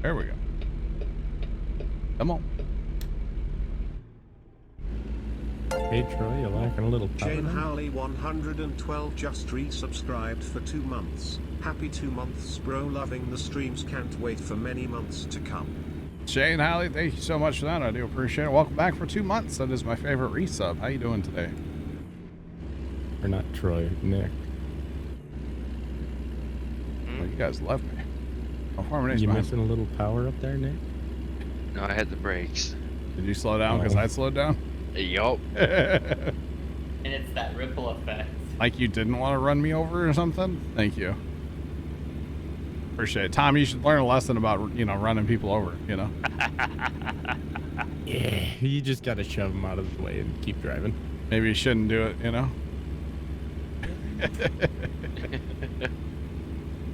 A: There we go. Come on.
E: Hey Troy, you're lacking a little power.
G: Jane Howley 112 just resubscribed for 2 months. Happy 2 months, bro. Loving the streams. Can't wait for many months to come.
A: Shane Howley, thank you so much for that. I do appreciate it. Welcome back for 2 months. That is my favorite resub. How you doing today?
E: Or not Troy, Nick.
A: Well, you guys left me.
E: You missing a little power up there, Nick?
D: No, I had the brakes.
A: Did you slow down because I slowed down?
D: Yup.
C: And it's that ripple effect.
A: Like you didn't want to run me over or something? Thank you. Appreciate it. Tom, you should learn a lesson about, running people over,
E: Yeah, you just gotta shove them out of the way and keep driving.
A: Maybe you shouldn't do it,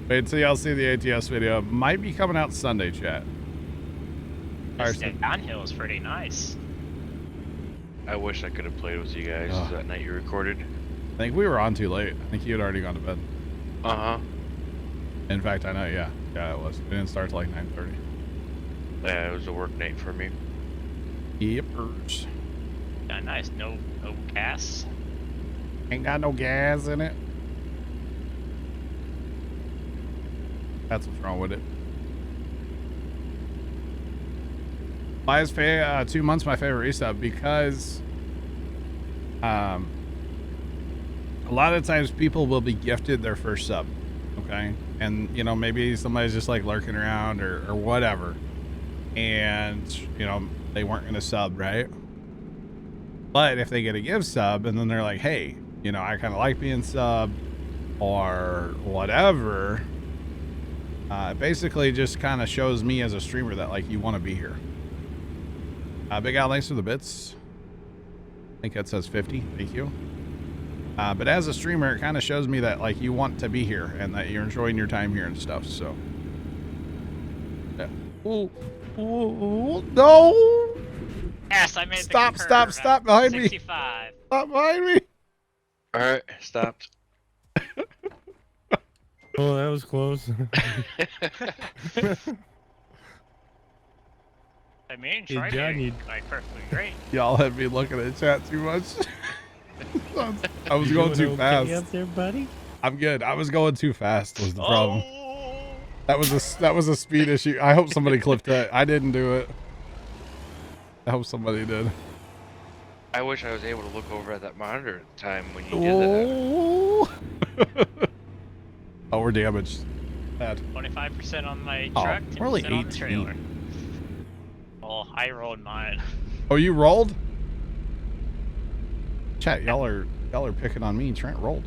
A: Wait till y'all see the ATS video. It might be coming out Sunday, chat.
B: This downhill is pretty nice.
D: I wish I could have played with you guys that night you recorded.
A: I think we were on too late. I think you had already gone to bed.
D: Uh-huh.
A: In fact, I know, yeah. Yeah, it was. It didn't start till like 9:30.
D: Yeah, it was a work night for me.
A: Yepers.
B: Yeah, nice. No gas.
A: Ain't got no gas in it. That's what's wrong with it. Why is 2 months my favorite resub? Because a lot of times people will be gifted their first sub, okay? And, maybe somebody's just like lurking around or whatever. And, they weren't going to sub, right? But if they get a give sub and then they're like, hey, I kind of like being sub or whatever, it basically just kind of shows me as a streamer that, like, you want to be here. Big Al, thanks for the bits. I think that says 50. Thank you. But as a streamer, it kind of shows me that, like, you want to be here and that you're enjoying your time here and stuff, so. Yeah. Oh, no!
B: Yes, I made
A: Stop,
B: the
A: stop, stop behind
B: 65.
A: me. Stop behind me.
D: Alright, stopped.
E: Oh, that was close.
B: I mean,
E: Hey,
B: try
E: John,
B: to
E: you-
B: like perfectly great.
A: Y'all had me looking at chat too much. I was
E: You
A: going
E: doing
A: too
E: okay
A: fast.
E: up there, buddy?
A: I'm good. I was going too fast was the problem.
B: Oh,
A: That was a speed issue. I hope somebody clipped that. I didn't do it. I hope somebody did.
D: I wish I was able to look over at that monitor at the time when you did that.
A: Oh, we're damaged. Bad.
B: 25% on my
A: Oh,
B: truck,
A: we're only
B: 10% on the
A: 18.
B: trailer. Oh, I rolled mine.
A: Oh, you rolled? Chat, y'all are picking on me. Trent rolled.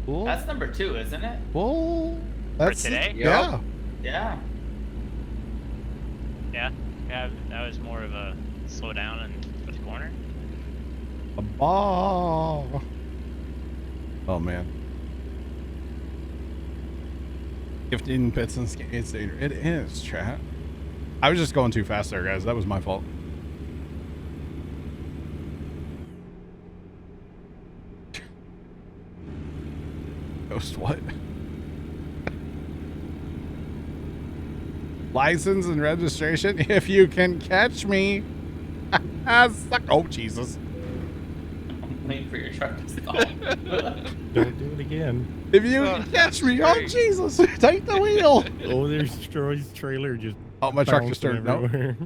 A: Cool.
C: That's number 2, isn't it?
A: Well, that's
B: today?
A: Yeah.
C: Yeah.
B: Yeah, that was more of a slow down and for the corner.
A: A ball. Oh man. 15 bits and skates. It is, chat. I was just going too fast there, guys. That was my fault. Ghost what? License and registration if you can catch me. Oh, Jesus.
C: I'm waiting for your truck to stop.
E: Don't do it again.
A: If you can catch me. Oh, Jesus. Take the wheel.
E: Oh, there's Troy's trailer just.
A: Oh, my truck just
E: bouncing
A: turned. No.
E: everywhere.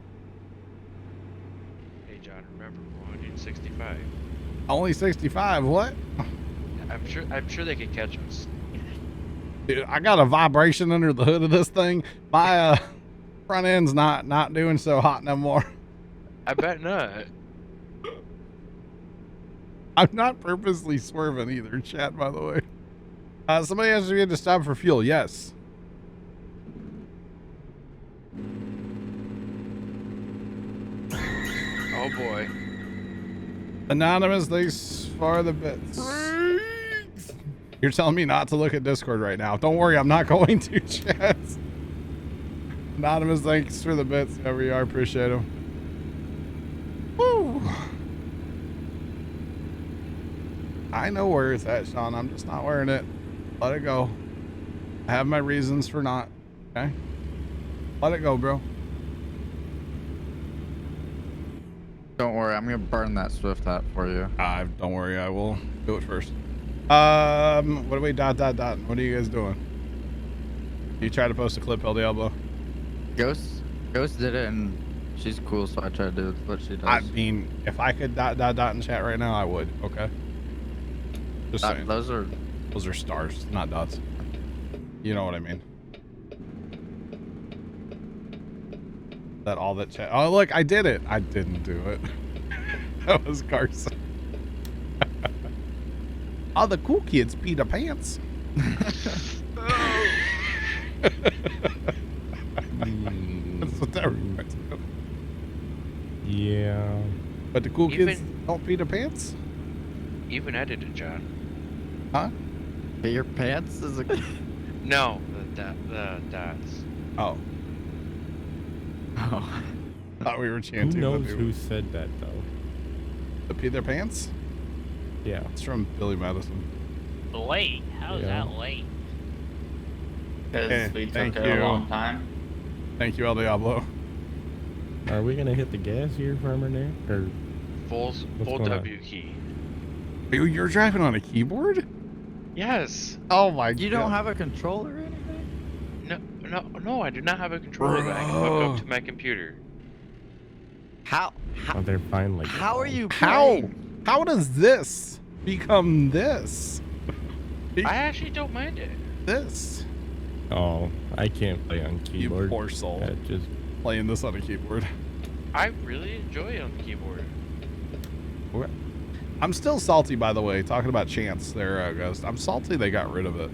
D: Hey John, remember we're only doing 65.
A: Only 65. What?
D: I'm sure they could catch us.
A: Dude, I got a vibration under the hood of this thing. My front end's not doing so hot no more.
D: I bet not.
A: I'm not purposely swerving either, chat, by the way. Somebody has to stop for fuel. Yes.
D: Oh boy.
A: Anonymous, thanks for the bits. You're telling me not to look at Discord right now. Don't worry, I'm not going to, chat. Anonymous, thanks for the bits. Whoever you are, appreciate them. Woo! I know where it's at, Sean. I'm just not wearing it. Let it go. I have my reasons for not. Okay? Let it go, bro.
I: Don't worry, I'm gonna burn that Swift hat for you.
A: Don't worry, I will do it first. What do we What are you guys doing? You try to post a clip, El Diablo?
I: Ghost did it, and she's cool, so I tried to do what she does.
A: I mean, if I could in chat right now, I would. Okay. Just saying.
I: Those are
A: stars, not dots. You know what I mean. That all that chat. Oh, look, I did it. I didn't do it. That was Carson. All the cool kids pee their pants. That's what that reminds me of.
E: Yeah.
A: But the cool kids don't pee their pants?
D: Even edited, John.
A: Huh?
I: Pee your pants is a...
D: No, the dots.
A: Oh.
I: Oh.
A: Thought we were chanting.
E: Who knows who said that, though?
A: To pee their pants?
E: Yeah.
A: It's from Billy Madison.
B: Late? How's that late?
C: Because we
A: thank
C: took
A: you.
C: a long time.
A: Thank you, El Diablo.
E: Are we gonna hit the gas here, Farmer Nick? Or
D: Full
E: going on?
D: W key.
A: You're driving on a keyboard?
D: Yes.
A: Oh my
I: You
A: god.
I: don't have a controller or anything?
D: No, I do not have a controller that I can hook up to my computer.
I: How
E: oh, they're finally.
I: how are you
A: How?
I: playing?
A: How does this become this?
D: I actually don't mind it.
A: This?
E: Oh, I can't play on
A: You
E: keyboard.
A: poor soul.
E: That just
A: Playing this on a keyboard.
D: I really enjoy it on the keyboard.
A: I'm still salty, by the way. Talking about Chance there, Ghost. I'm salty they got rid of it.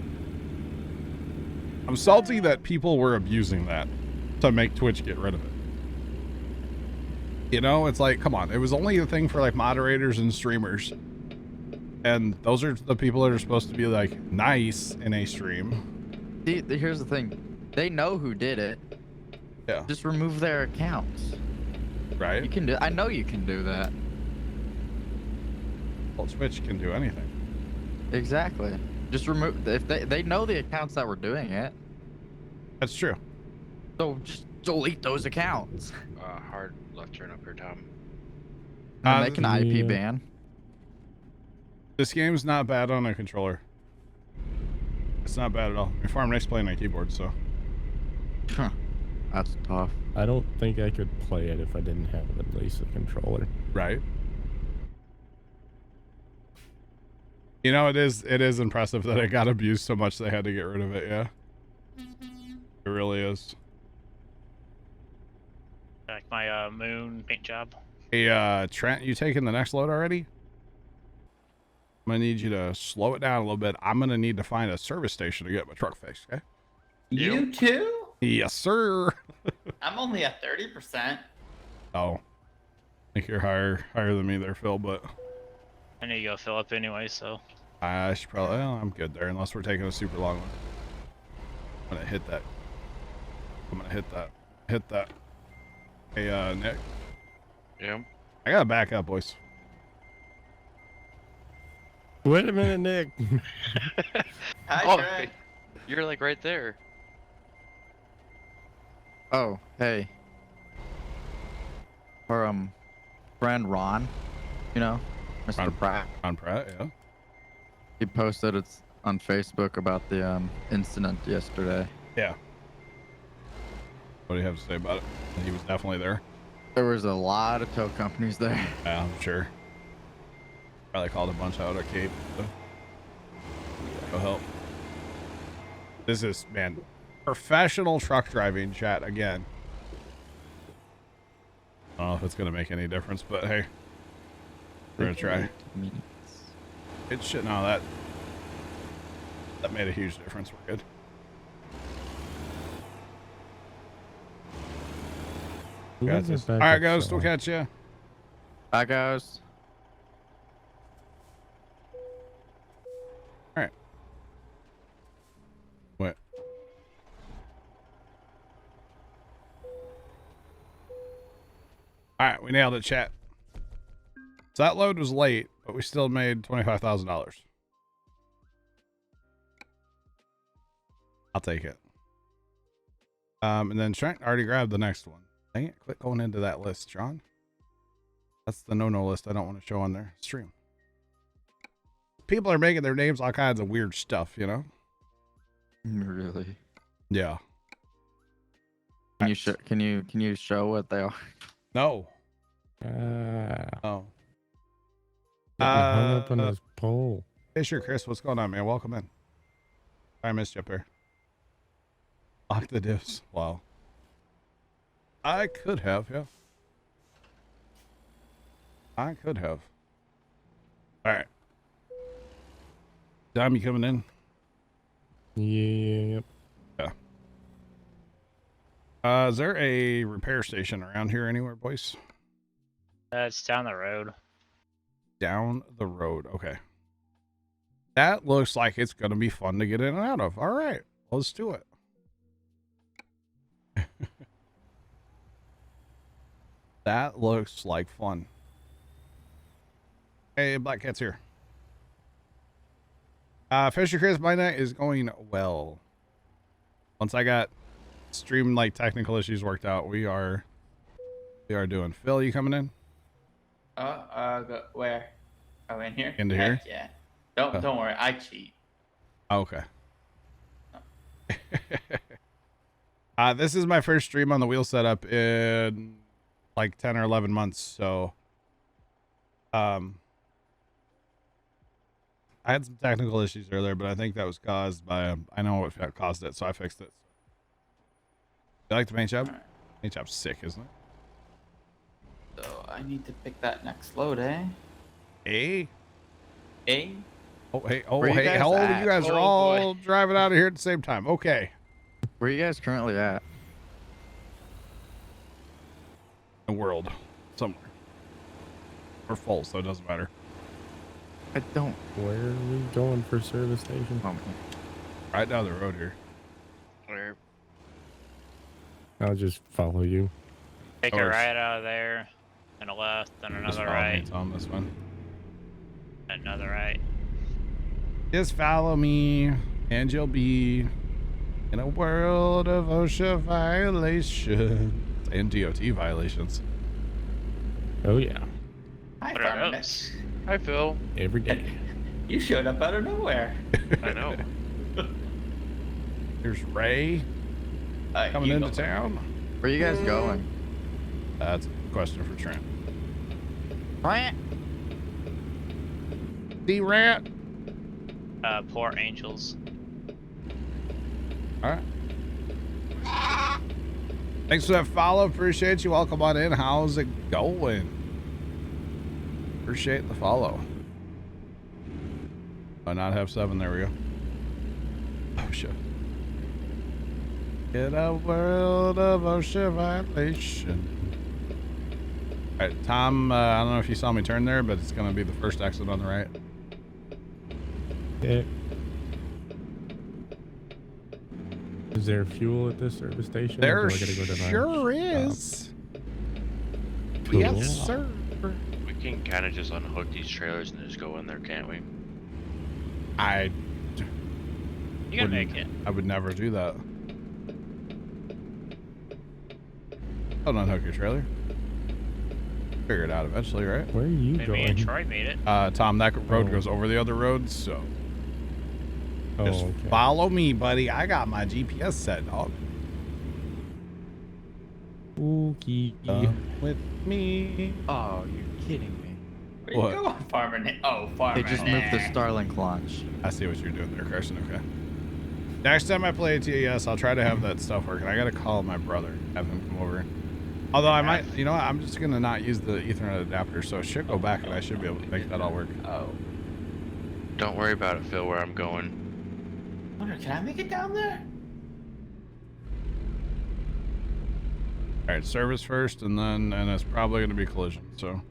A: I'm salty that people were abusing that to make Twitch get rid of it. You know, it's like, come on. It was only a thing for like moderators and streamers. And those are the people that are supposed to be like nice in a stream.
I: See, here's the thing. They know who did it.
A: Yeah.
I: Just remove their accounts.
A: Right?
I: You can do. I know you can do that.
A: Well, Twitch can do anything.
I: Exactly. Just remove. If they know the accounts that were doing it,
A: That's true.
I: so just delete those accounts.
D: Hard left turn up here, Tom.
I: And they can
E: yeah.
I: IP ban.
A: This game's not bad on a controller. It's not bad at all. I mean, Farm Nick's playing on a keyboard, so.
I: Huh. That's tough.
E: I don't think I could play it if I didn't have at least a controller.
A: Right. You know, it is impressive that it got abused so much they had to get rid of it, yeah. It really is.
B: Like my moon paint job.
A: Hey, Trent, you taking the next load already? I'm gonna need you to slow it down a little bit. I'm gonna need to find a service station to get my truck fixed, okay?
C: You too?
A: Yes, sir.
C: I'm only at 30%.
A: Oh. I think you're higher than me there, Phil, but
B: I need to go fill up anyway, so.
A: I should probably, well, I'm good there, unless we're taking a super long one. I'm gonna hit that. Hit that. Hey, Nick.
D: Yeah.
A: I gotta back up, boys.
E: Wait a minute, Nick.
C: Hi,
D: Oh,
C: Trent.
D: you're like right there.
I: Oh, hey. Our friend Ron, you know, Mr.
A: Ron.
I: Pratt.
A: Ron Pratt, yeah.
I: He posted it on Facebook about the incident yesterday.
A: Yeah. What do you have to say about it? He was definitely there.
I: There was a lot of tow companies there.
A: Yeah, I'm sure. Probably called a bunch out at Cape. So. Go help. This is, man, professional truck driving chat again. I don't know if it's going to make any difference, but hey, we're going to try.
I: 38 minutes.
A: It should. No, that made a huge difference. We're good. Got this. All right, Ghost. We'll catch you.
I: Bye, Ghost.
A: All right. What? All right, we nailed it, chat. So that load was late, but we still made $25,000. I'll take it. And then Trent already grabbed the next one. Dang it, quit going into that list, John. That's the no-no list I don't want to show on their stream. People are making their names all kinds of weird stuff, you know?
I: Really?
A: Yeah.
I: Can you show what they are?
A: No.
E: Oh.
A: Oh.
E: Hung up on this pole.
A: Hey, sure, Chris. What's going on, man? Welcome in. I missed you up here. Lock the diffs. Wow. I could have, yeah. I could have. All right. Dom, you coming in?
E: Yep.
A: Yeah. Is there a repair station around here anywhere, boys?
B: It's down the road.
A: Down the road. Okay. That looks like it's going to be fun to get in and out of. All right. Let's do it. That looks like fun. Hey, Black Cat's here. Fisher Chris, my night is going well. Once I got stream like technical issues worked out, we are doing. Phil, you coming in?
H: Where? Oh, in here?
A: Into here?
H: Yeah. Don't worry, I cheat.
A: Okay. This is my first stream on the wheel setup in like 10 or 11 months, so I had some technical issues earlier, but I think that was caused by I know what caused it, so I fixed it. You like the paint job?
H: Right.
A: Paint job's sick, isn't it?
H: So I need to pick that next load, eh?
A: Hey.
H: Eh?
A: Oh, hey.
I: Where you guys
A: How old are
I: at?
A: you guys? Are
B: Oh,
A: all
B: boy.
A: driving out of here at the same time. Okay.
I: Where are you guys currently at?
A: The world. Somewhere. We're full, so it doesn't matter.
I: I don't.
E: Where are we going for service station?
I: Oh, man.
A: Right down the road here.
D: Where?
E: I'll just follow you.
B: Take
A: Oh,
B: a
A: it's-
B: right out of there, and a left, and
A: Just
B: another
A: follow me,
B: right,
A: Tom, this one.
B: another right.
A: Just follow me, and you'll be in a world of OSHA violations and DOT violations.
E: Oh yeah,
H: Hi,
B: What are
H: Farmer
B: those?
D: Hi, Phil.
E: every day.
H: You showed up out of nowhere.
D: I know.
A: There's Ray coming
H: You
A: into
H: go.
A: town.
I: Where are you guys going?
A: That's a question for Trent. D-Rat.
B: Port Angels.
A: All right. Thanks for that follow. Appreciate you. Welcome on in. How's it going? Appreciate the follow. I not have 7. There we go. Oh shit. In a world of OSHA violation. All right, Tom. I don't know if you saw me turn there, but it's gonna be the first exit on the right.
E: Yeah. Is there fuel at this service station? or
A: There
E: do I gotta go to my
A: sure
E: shop?
A: is.
E: Cool.
A: Yes, sir.
D: We can kind of just unhook these trailers and just go in there, can't we?
A: I
B: You can
A: wouldn't-
B: make it.
A: I would never do that. Don't unhook your trailer. Figure it out eventually, right?
E: Where are you
B: Maybe me and
E: going?
B: Troy made it.
A: Tom, that road
E: Oh.
A: goes over the other road, so
E: Oh,
A: just
E: okay.
A: follow me, buddy. I got my GPS set, dog.
E: Okay.
A: With me.
I: Oh, you're kidding me.
H: Where
A: What?
H: you going, Farmer Nick? Oh, Farmer
I: They just moved the
H: Nick.
I: Starlink launch.
A: I see what you're doing there, Carson. Okay. Next time I play TAS, I'll try to have that stuff working. I gotta call my brother, have him come over. Although I might, you know what? I'm just gonna not use the Ethernet adapter, so it should go back, and I should be able to make that all work.
H: Oh.
D: Don't worry about it, Phil, where I'm going.
H: Wonder, can I make it down there?
A: All right, service first, and it's probably going to be collision. So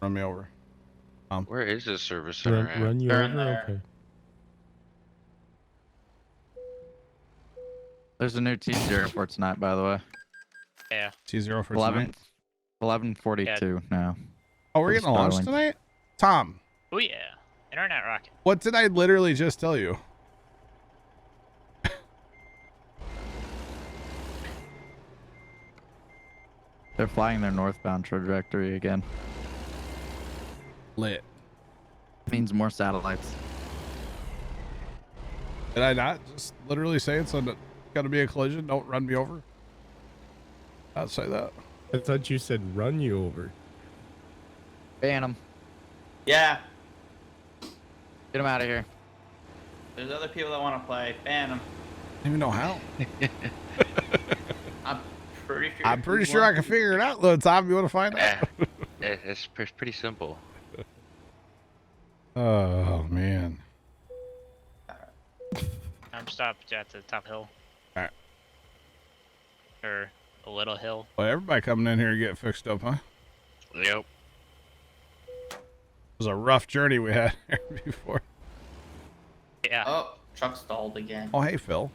A: run me over.
D: Where is this service center at?
E: Run you
H: They're
E: over?
H: in there.
E: Okay.
I: There's a new T0 for tonight, by the way.
B: Yeah.
A: T0 for
I: 11,
A: tonight.
I: 11:42 now.
A: Oh, we're
I: for
A: getting a lunch
I: Starlink.
A: tonight? Tom,
B: Oh yeah. Internet rocket.
A: what did I literally just tell you?
I: They're flying their northbound trajectory again.
A: Lit.
I: Means more satellites.
A: Did I not just literally say it's going to be a collision? Don't run me over. I'd say that.
E: I thought you said run you over.
I: Ban them.
H: Yeah.
I: Get them out of here.
H: There's other people that want to play. Ban them.
A: I don't even know how.
H: I'm pretty sure.
A: I'm pretty sure I can figure it out, though, Tom. You want to find out?
D: It's pretty simple.
A: Oh, man.
B: I'm stopped at the top hill.
A: Alright.
B: Or a little hill.
A: Well, everybody coming in here to get fixed up, huh?
D: Yep.
A: It was a rough journey we had here before.
B: Yeah.
H: Oh, truck stalled again.
A: Oh, hey, Phil.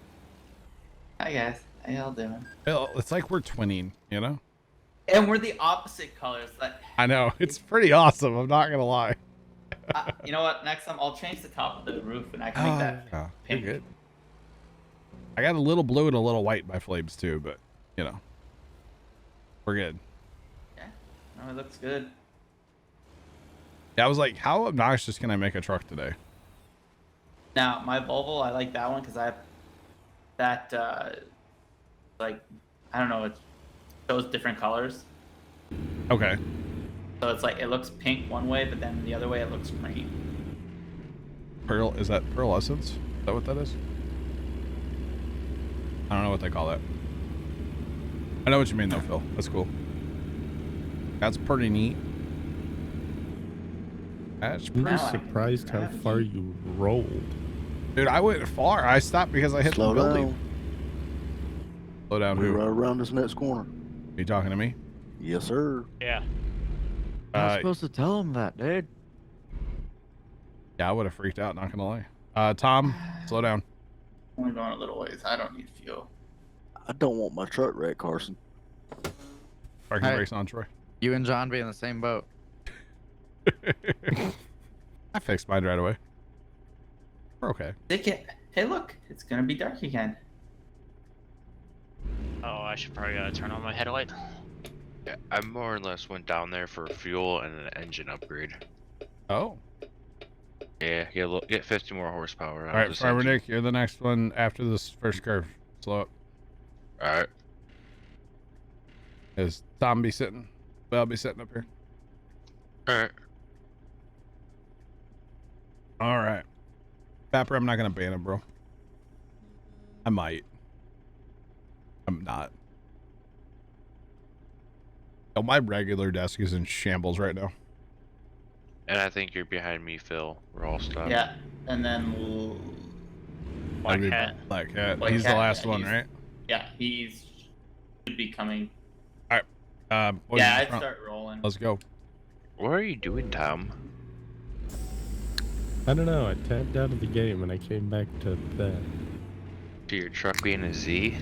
H: Hi guys, how y'all doing?
A: Phil, it's like we're twinning, you know?
H: And we're the opposite colors. Like,
A: I know. It's pretty awesome. I'm not going to lie.
H: you know what? Next time I'll change the top of the roof and I can make that
A: Oh, you're
H: pink.
A: good. I got a little blue and a little white by Flabes, too, but, you know. We're good.
H: Yeah, no, it looks good.
A: Yeah, I was like, how obnoxious can I make a truck today?
H: Now my Volvo, I like that one because I have that like, I don't know, it shows different colors.
A: Okay.
H: So it's like it looks pink one way, but then the other way it looks green.
A: Pearl, is that pearlescence? Is that what that is? I don't know what they call that. I know what you mean though, Phil. That's cool. That's pretty neat. That's
E: I'm
A: pretty...
E: just surprised how far you rolled.
A: Dude, I went far. I stopped because I hit
F: Slow
A: the building.
F: down.
A: Slow down,
F: We're
A: who?
F: right
A: Are
F: around this next corner.
A: you talking to me?
F: Yes, sir.
B: Yeah.
I: I was supposed to tell him that, dude.
A: Yeah, I would have freaked out, not gonna lie. Tom, slow down.
H: Only going a little ways. I don't need fuel.
F: I don't want my truck wrecked, Carson.
A: Parking
I: Hey.
A: brakes on, Troy.
I: You and John be in the same boat.
A: I fixed mine right away. We're okay.
H: Hey, look, it's gonna be dark again.
B: Oh, I should probably turn on my headlight.
D: Yeah, I more or less went down there for fuel and an engine upgrade.
A: Oh.
D: Yeah, get 50 more horsepower.
A: All right, Farmer Nick, you're the next one after this first curve. Slow up.
D: All right.
A: Is Tom be sitting? Well, I'll be sitting up here.
D: All right.
A: All right. Bapper, I'm not going to ban him, bro. I might. I'm not. Oh, my regular desk is in shambles right now.
D: And I think you're behind me, Phil. We're all stopped.
H: Yeah, and then
B: Black
A: Maybe
B: Cat.
A: Black Cat.
H: Black
A: He's the
H: Cat,
A: last
H: yeah,
A: one,
H: he's-
A: right?
H: yeah, he's should be coming.
A: What
H: Yeah,
A: is
H: I'd
A: in front?
H: start rolling.
A: Let's go.
D: What are you doing, Tom?
E: I don't know. I tapped out of the game and I came back to that.
D: To your truck being a Z?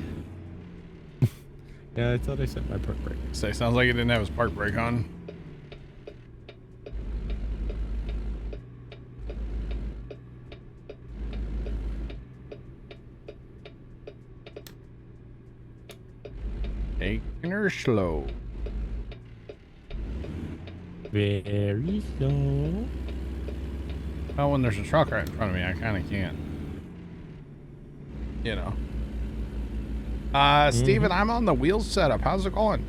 E: Yeah, I thought I set my park brake.
A: Say, sounds like he didn't have his park brake on. Taking her slow.
E: Very slow.
A: Well, when there's a truck right in front of me, I kind of can't. You know. Steven, I'm on the wheels setup. How's it going?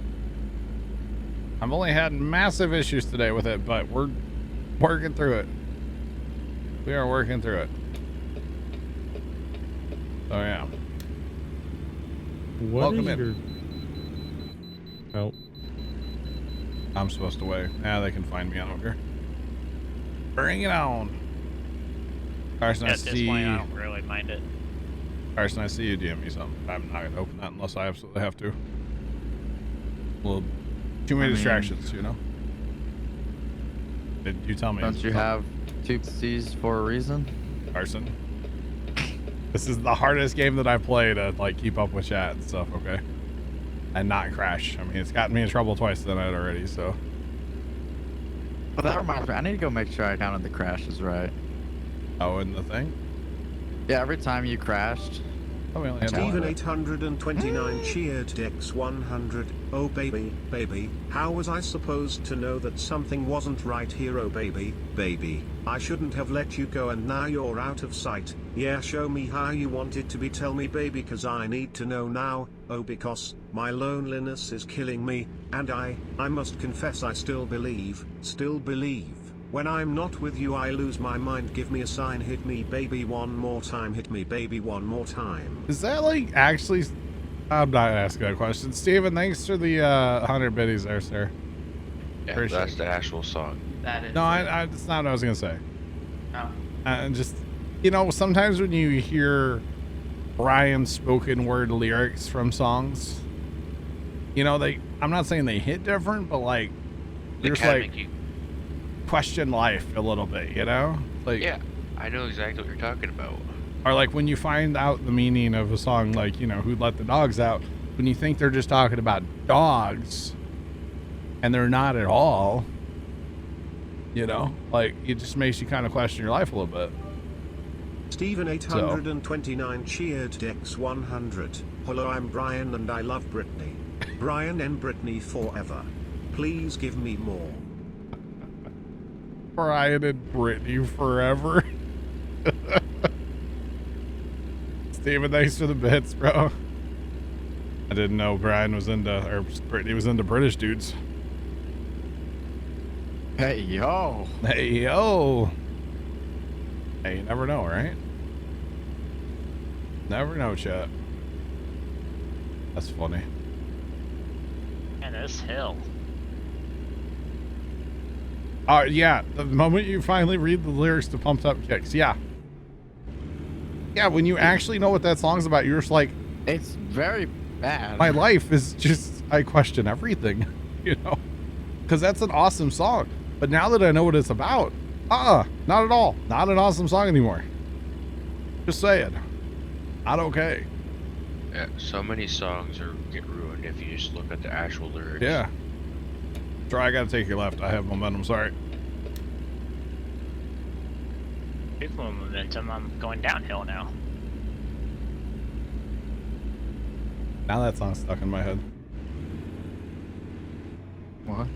A: I've only had massive issues today with it, but we're working through it. We are working through it. So, yeah.
E: What
A: Welcome
E: is
A: in.
E: your... Oh,
A: I'm supposed to wait. Yeah, they can find me. I don't care. Bring it on. Carson, I
B: At this
A: see.
B: point, I don't really mind it.
A: Carson, I see you DM me something. I'm not gonna open that unless I absolutely have to. Well, too many distractions, you know. Did you tell me?
I: Don't you have two C's for a reason?
A: Carson? This is the hardest game that I play to like keep up with chat and stuff. Okay, and not crash. I mean, it's gotten me in trouble twice tonight already. So.
I: Well, that reminds me. I need to go make sure I counted the crashes right.
A: Oh, and the thing?
I: Yeah, every time you crashed.
A: Oh, we only had
G: Steven
A: one.
G: 829 cheered Dex 100. Oh baby, baby, how was I supposed to know that something wasn't right here? Oh baby, baby, I shouldn't have let you go and now you're out of sight. Yeah, show me how you want it to be, tell me baby, cause I need to know now. Oh, because my loneliness is killing me, and I must confess I still believe. When I'm not with you I lose my mind. Give me a sign, hit me baby one more time, hit me baby one more time.
A: Is that like actually? I'm not asking that question. Steven, thanks for the 100 biddies there, sir.
D: Yeah,
A: Appreciate
D: that's
A: it.
D: the actual song.
H: That is.
A: No, that's not what I was gonna say.
H: No.
A: And just, you know, sometimes when you hear Brian's spoken word lyrics from songs, you know, I'm not saying they hit different, but like,
D: They
A: there's
D: kinda
A: like
D: make you,
A: question life a little bit, you know? Like,
D: yeah, I know exactly what you're talking about.
A: or like when you find out the meaning of a song, like, you know, Who Let the Dogs Out, when you think they're just talking about dogs and they're not at all, you know, like it just makes you kind of question your life a little bit.
G: Steven 829 cheered Dex 100. Hello, I'm Brian and I love Britney. Brian and Britney forever. Please give me more.
A: Brian and Brittany forever. Steven, thanks for the bits, bro. I didn't know Brian was into, or Brittany was into British dudes.
I: Hey, yo.
A: Hey, yo. Hey, you never know, right? Never know, chat. That's funny.
B: And this hill.
A: Yeah, the moment you finally read the lyrics to Pumped Up Kicks, yeah. Yeah, when you actually know what that song's about, you're just like,
I: It's very bad.
A: my life is just, I question everything, you know? Because that's an awesome song. But now that I know what it's about, not at all. Not an awesome song anymore. Just saying. Not okay.
D: Yeah, so many songs get ruined if you just look at the actual lyrics.
A: Yeah. Try, I gotta take your left. I have momentum, sorry.
B: People momentum, I'm going downhill now.
A: Now that song's stuck in my head.
I: What?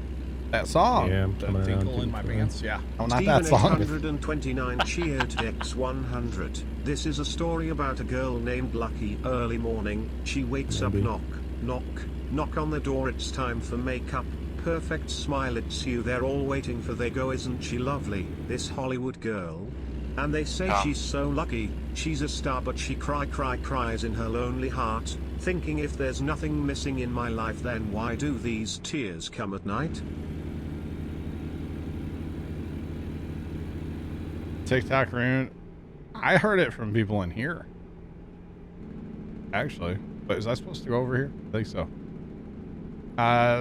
A: That song.
E: Yeah, I'm
A: that
E: coming around
A: tinkle in
E: to
A: my
E: it.
A: pants. Yeah. Oh, not
G: Steven
A: that song.
G: 829 cheered Dex 100. This is a story about a girl named Lucky. Early morning, she wakes
E: Maybe.
G: up, knock on the door. It's time for makeup. Perfect smile, it's you they're all waiting for. They go, isn't she lovely, this Hollywood girl? And they say
D: Ah.
G: she's so lucky, she's a star, but she cries in her lonely heart, thinking if there's nothing missing in my life, then why do these tears come at night?
A: TikTok rune. I heard it from people in here. Actually. But is I supposed to go over here? I think so.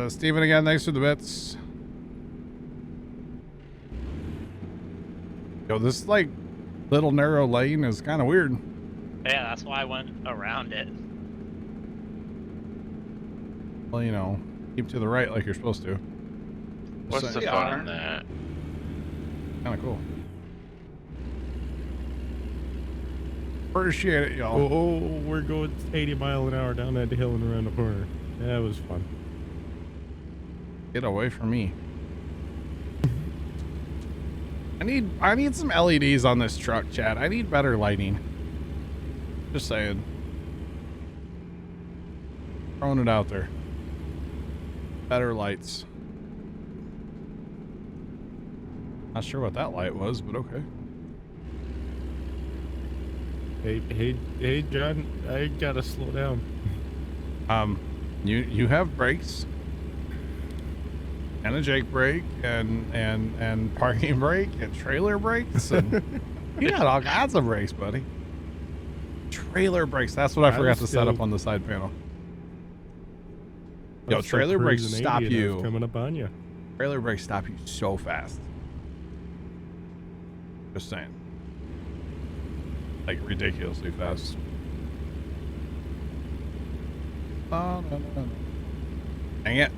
A: Steven again, thanks for the bits. Yo, this like little narrow lane is kind of weird.
B: Yeah, that's why I went around it.
A: Well, you know, keep to the right like you're supposed to.
D: What's the fun in that?
A: Kind of cool. Appreciate it, y'all.
E: Oh, we're going 80 miles an hour down that hill and around the corner. That was fun.
A: Get away from me. I need some LEDs on this truck, Chad. I need better lighting. Just saying. Throwing it out there. Better lights. Not sure what that light was, but okay.
E: Hey, John, I gotta slow down.
A: You have brakes. And a Jake brake and parking brake and trailer brakes and You got all kinds of brakes, buddy. Trailer brakes. That's what I forgot to set up on the side panel. Yo, trailer brakes stop you.
E: Coming up on you.
A: Trailer brakes stop you so fast. Just saying. Like ridiculously fast. Dang it.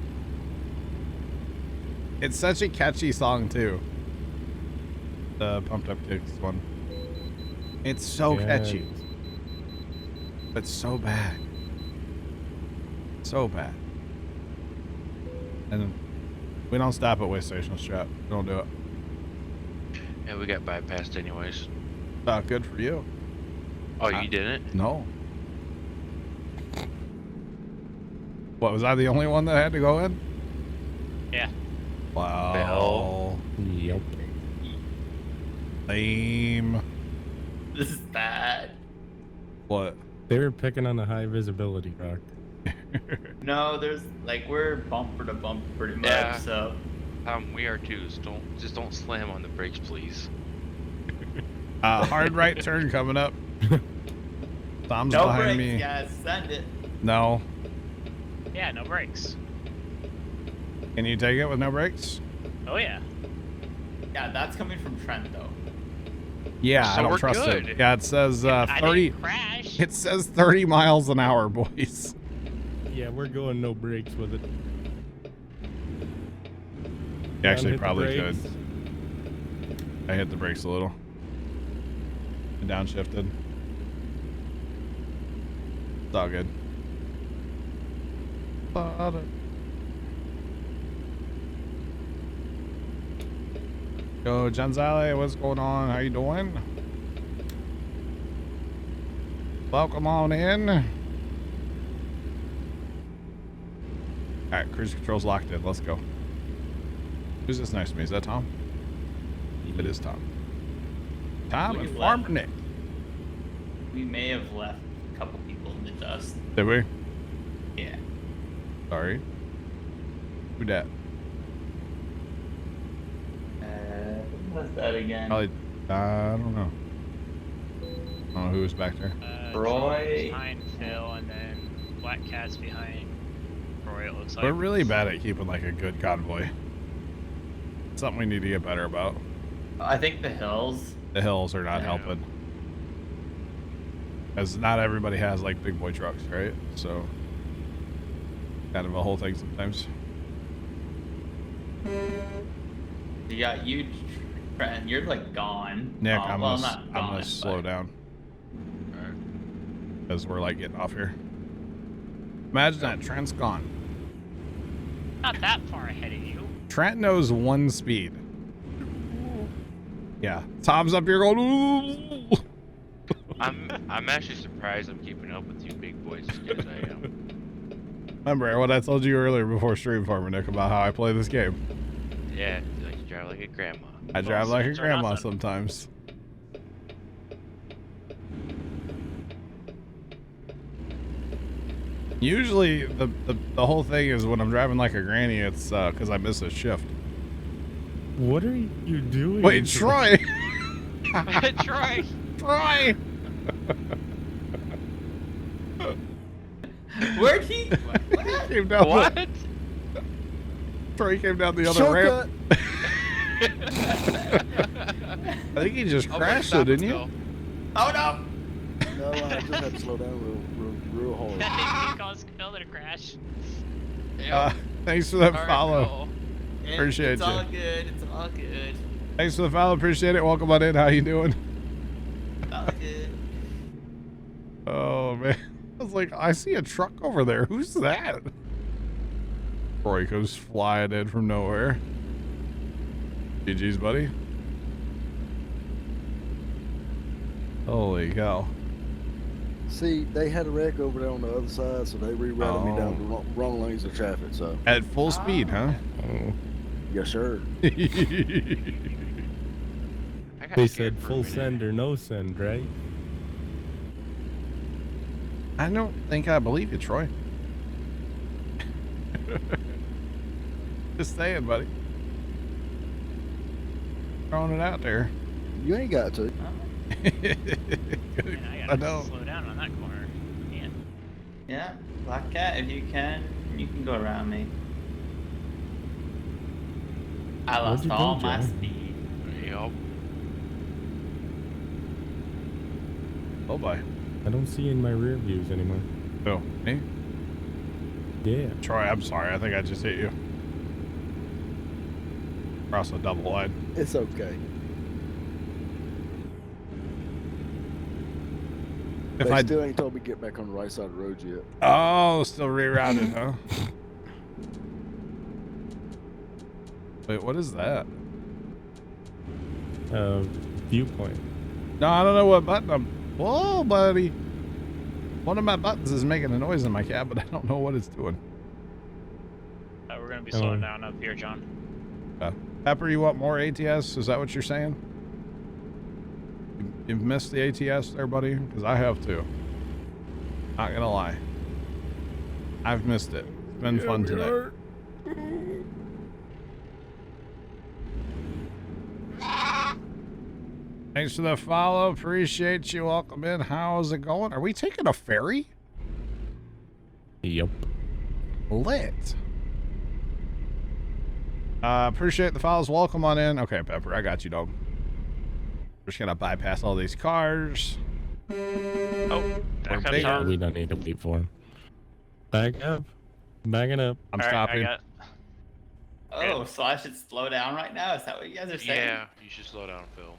A: It's such a catchy song too. The Pumped Up Kicks one. It's so catchy. But so bad. So bad. And we don't stop at way stations, chat. We don't do it.
D: Yeah, we got bypassed anyways.
A: Good for you.
D: Oh, you didn't?
A: No. What, was I the only one that had to go in?
B: Yeah.
A: Wow.
E: Yep.
A: Lame.
H: This is bad.
A: What?
E: They were picking on the high visibility rock.
H: No, there's like we're bumper to bumper pretty much.
D: Yeah.
H: So
D: We are too. So don't slam on the brakes, please.
A: Hard right turn coming up. Tom's
H: no
A: behind
H: brakes,
A: me.
H: guys. Send it.
A: No.
B: Yeah, no brakes.
A: Can you take it with no brakes?
B: Oh yeah.
H: Yeah, that's coming from Trent though.
A: Yeah,
D: So
A: I don't
D: we're
A: trust
D: good.
A: it. Yeah, it says
B: I
A: 30.
B: didn't crash.
A: It says 30 miles an hour, boys.
E: Yeah, we're going no brakes with it.
A: You actually
E: Hit the
A: probably could.
E: brakes.
A: I hit the brakes a little. And downshifted. It's all good. Yo, Janzale, what's going on? How you doing? Welcome on in. Alright, cruise control's locked in. Let's go. Who's this next to me? Is that Tom? It is Tom. Tom
H: We
A: and
H: left.
A: Farmer Nick.
H: We may have left a couple people in the dust.
A: Did we?
H: Yeah.
A: Sorry. Who dat?
H: What's that again?
A: Probably, I don't know. I don't know who was back there.
H: Roy.
B: Behind Phil, and then Black Cat's behind Roy, it looks like.
A: We're really bad at keeping like a good convoy. Something we need to get better about.
H: I think the hills.
A: The hills are not
B: Yeah.
A: helping. As not everybody has like big boy trucks, right? So kind of a whole thing sometimes.
H: You got you, Trent. You're like gone.
A: Nick,
H: Oh,
A: I'm
H: well,
A: gonna,
H: not
A: I'm
H: gone,
A: gonna slow
H: but-
A: down. Because we're like getting off here. Imagine that Trent's gone.
B: Not that far ahead of you.
A: Trent knows one speed. Yeah. Tom's up here going, ooh.
D: I'm actually surprised I'm keeping up with you big boys as good as I am.
A: Remember what I told you earlier before stream, Farmer Nick, about how I play this game?
D: Yeah, like you drive like a grandma.
A: I drive like a
B: Or
A: grandma
B: nothing.
A: sometimes. Usually, the whole thing is when I'm driving like a granny, it's because I miss a shift.
E: What are you doing?
A: Wait, Troy!
B: Troy!
A: Troy!
H: Where'd he?
A: He came down
B: What?
A: Troy came down the other ramp. I think he just crashed it, didn't you?
H: Oh no!
F: No, I just had to slow down real hard.
B: That thing caused Phil to crash.
A: Thanks for that
B: Alright,
A: follow.
B: cool.
A: Appreciate
H: it's
A: you.
H: all good. It's all good.
A: Thanks for the follow. Appreciate it. Welcome on in. How you doing?
H: All good.
A: Oh, man. I was like, I see a truck over there. Who's that? Troy goes flying in from nowhere. GG's, buddy. Holy cow.
F: See, they had a wreck over there on the other side, so they rerouted me down the wrong lanes of traffic. So
A: At full speed, huh?
E: Oh,
F: yes, sir.
D: I got
E: they
D: scared
E: said
D: for a
E: full
D: minute.
E: send or no send, right?
A: I don't think I believe you, Troy. Just saying, buddy. Throwing it out there.
F: You ain't got to.
B: Man, I
A: I
B: gotta
A: know.
B: slow down on that corner. Man.
H: Yeah, Black Cat, if you can go around me. I
E: Where'd
H: lost
E: you go,
H: all my
E: John?
H: speed.
D: Yep.
A: Oh boy.
E: I don't see in my rear views anymore.
A: Oh, me?
E: Yeah.
A: Troy, I'm sorry. I think I just hit you. Across a double wide.
F: It's okay.
A: If
F: They
A: I
F: still ain't told me to get back on the right side of the road yet.
A: Oh, still rerouted, huh? Wait, what is that?
E: Viewpoint.
A: No, I don't know what button I'm. Whoa, buddy. One of my buttons is making a noise in my cab, but I don't know what it's doing.
B: We're gonna be slowing down up here, John.
A: Pepper, you want more ATS? Is that what you're saying? You've missed the ATS there, buddy? Because I have too. Not gonna lie. I've missed it. It's been fun today. Thanks for the follow. Appreciate you. Welcome in. How's it going? Are we taking a ferry?
E: Yep.
A: Lit. Appreciate the follows. Welcome on in. Okay, Pepper, I got you, dog. Just gonna bypass all these cars.
B: Oh, there
A: We're
B: comes
A: big.
B: Tom.
E: We don't need to wait for him. Back up. Backing up.
A: I'm
B: All right,
A: stopping.
H: Oh, so I should slow down right now? Is that what you guys are saying?
D: Yeah, you should slow down, Phil.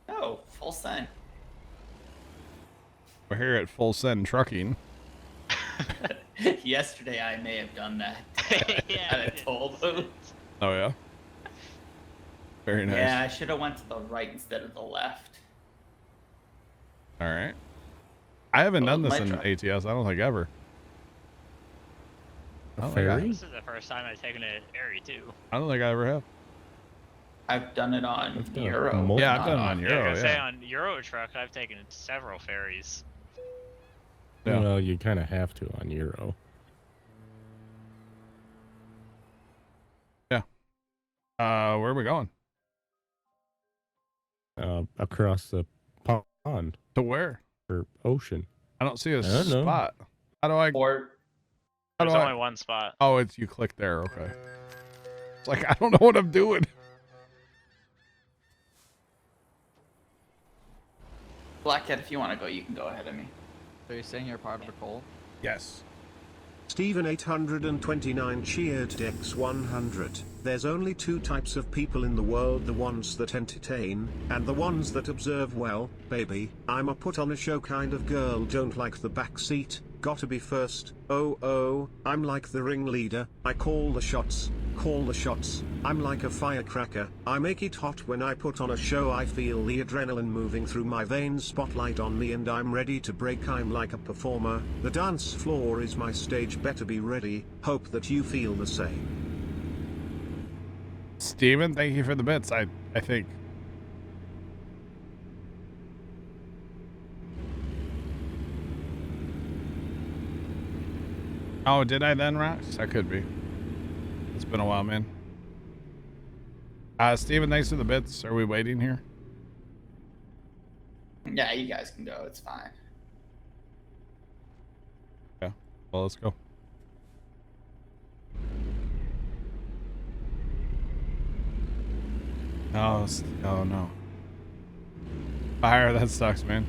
H: Oh, full send.
A: We're here at Full Send Trucking.
H: Yesterday I may have done that.
B: Yeah,
H: At a toll booth.
A: Oh yeah. Very nice.
H: Yeah, I should have went to the right instead of the left.
A: All right. I haven't done this
H: my
A: in
H: truck.
A: ATS. I don't think ever.
E: A
A: Oh my
E: ferry?
B: This is the first time I've taken a ferry too.
A: I don't think I ever have.
H: I've done it on
E: I've done it
H: Euro.
E: multiple
A: Yeah, I've
H: not
A: done it on
B: Yeah, I
A: Euro.
B: was gonna say
A: Yeah.
B: on Euro Truck, I've taken several ferries.
A: Yeah.
E: Well, you kind of have to on Euro.
A: Where are we going?
E: Across the pond
A: To where?
E: or ocean.
A: I don't see a
E: I don't know.
A: spot. How do I?
H: Or
A: How do
B: There's
A: I?
B: only one spot.
A: Oh, it's you click there. Okay. It's like I don't know what I'm doing.
H: Black Cat, if you want to go, you can go ahead of me.
I: So you're saying you're part of the cult?
A: Yes.
G: Steven 829 cheered Dex 100. There's only two types of people in the world, the ones that entertain, and the ones that observe. Well, baby, I'm a put on a show kind of girl, don't like the backseat, gotta be first. Oh, I'm like the ringleader, I call the shots, I'm like a firecracker, I make it hot when I put on a show, I feel the adrenaline moving through my veins, spotlight on me and I'm ready to break, I'm like a performer, the dance floor is my stage, better be ready, hope that you feel the same.
A: Steven, thank you for the bits. I think. Oh, did I then, Rox? I could be. It's been a while, man. Steven, thanks for the bits. Are we waiting here?
H: Yeah, you guys can go. It's fine.
A: Yeah. Well, let's go. Oh no. Fire, that sucks, man.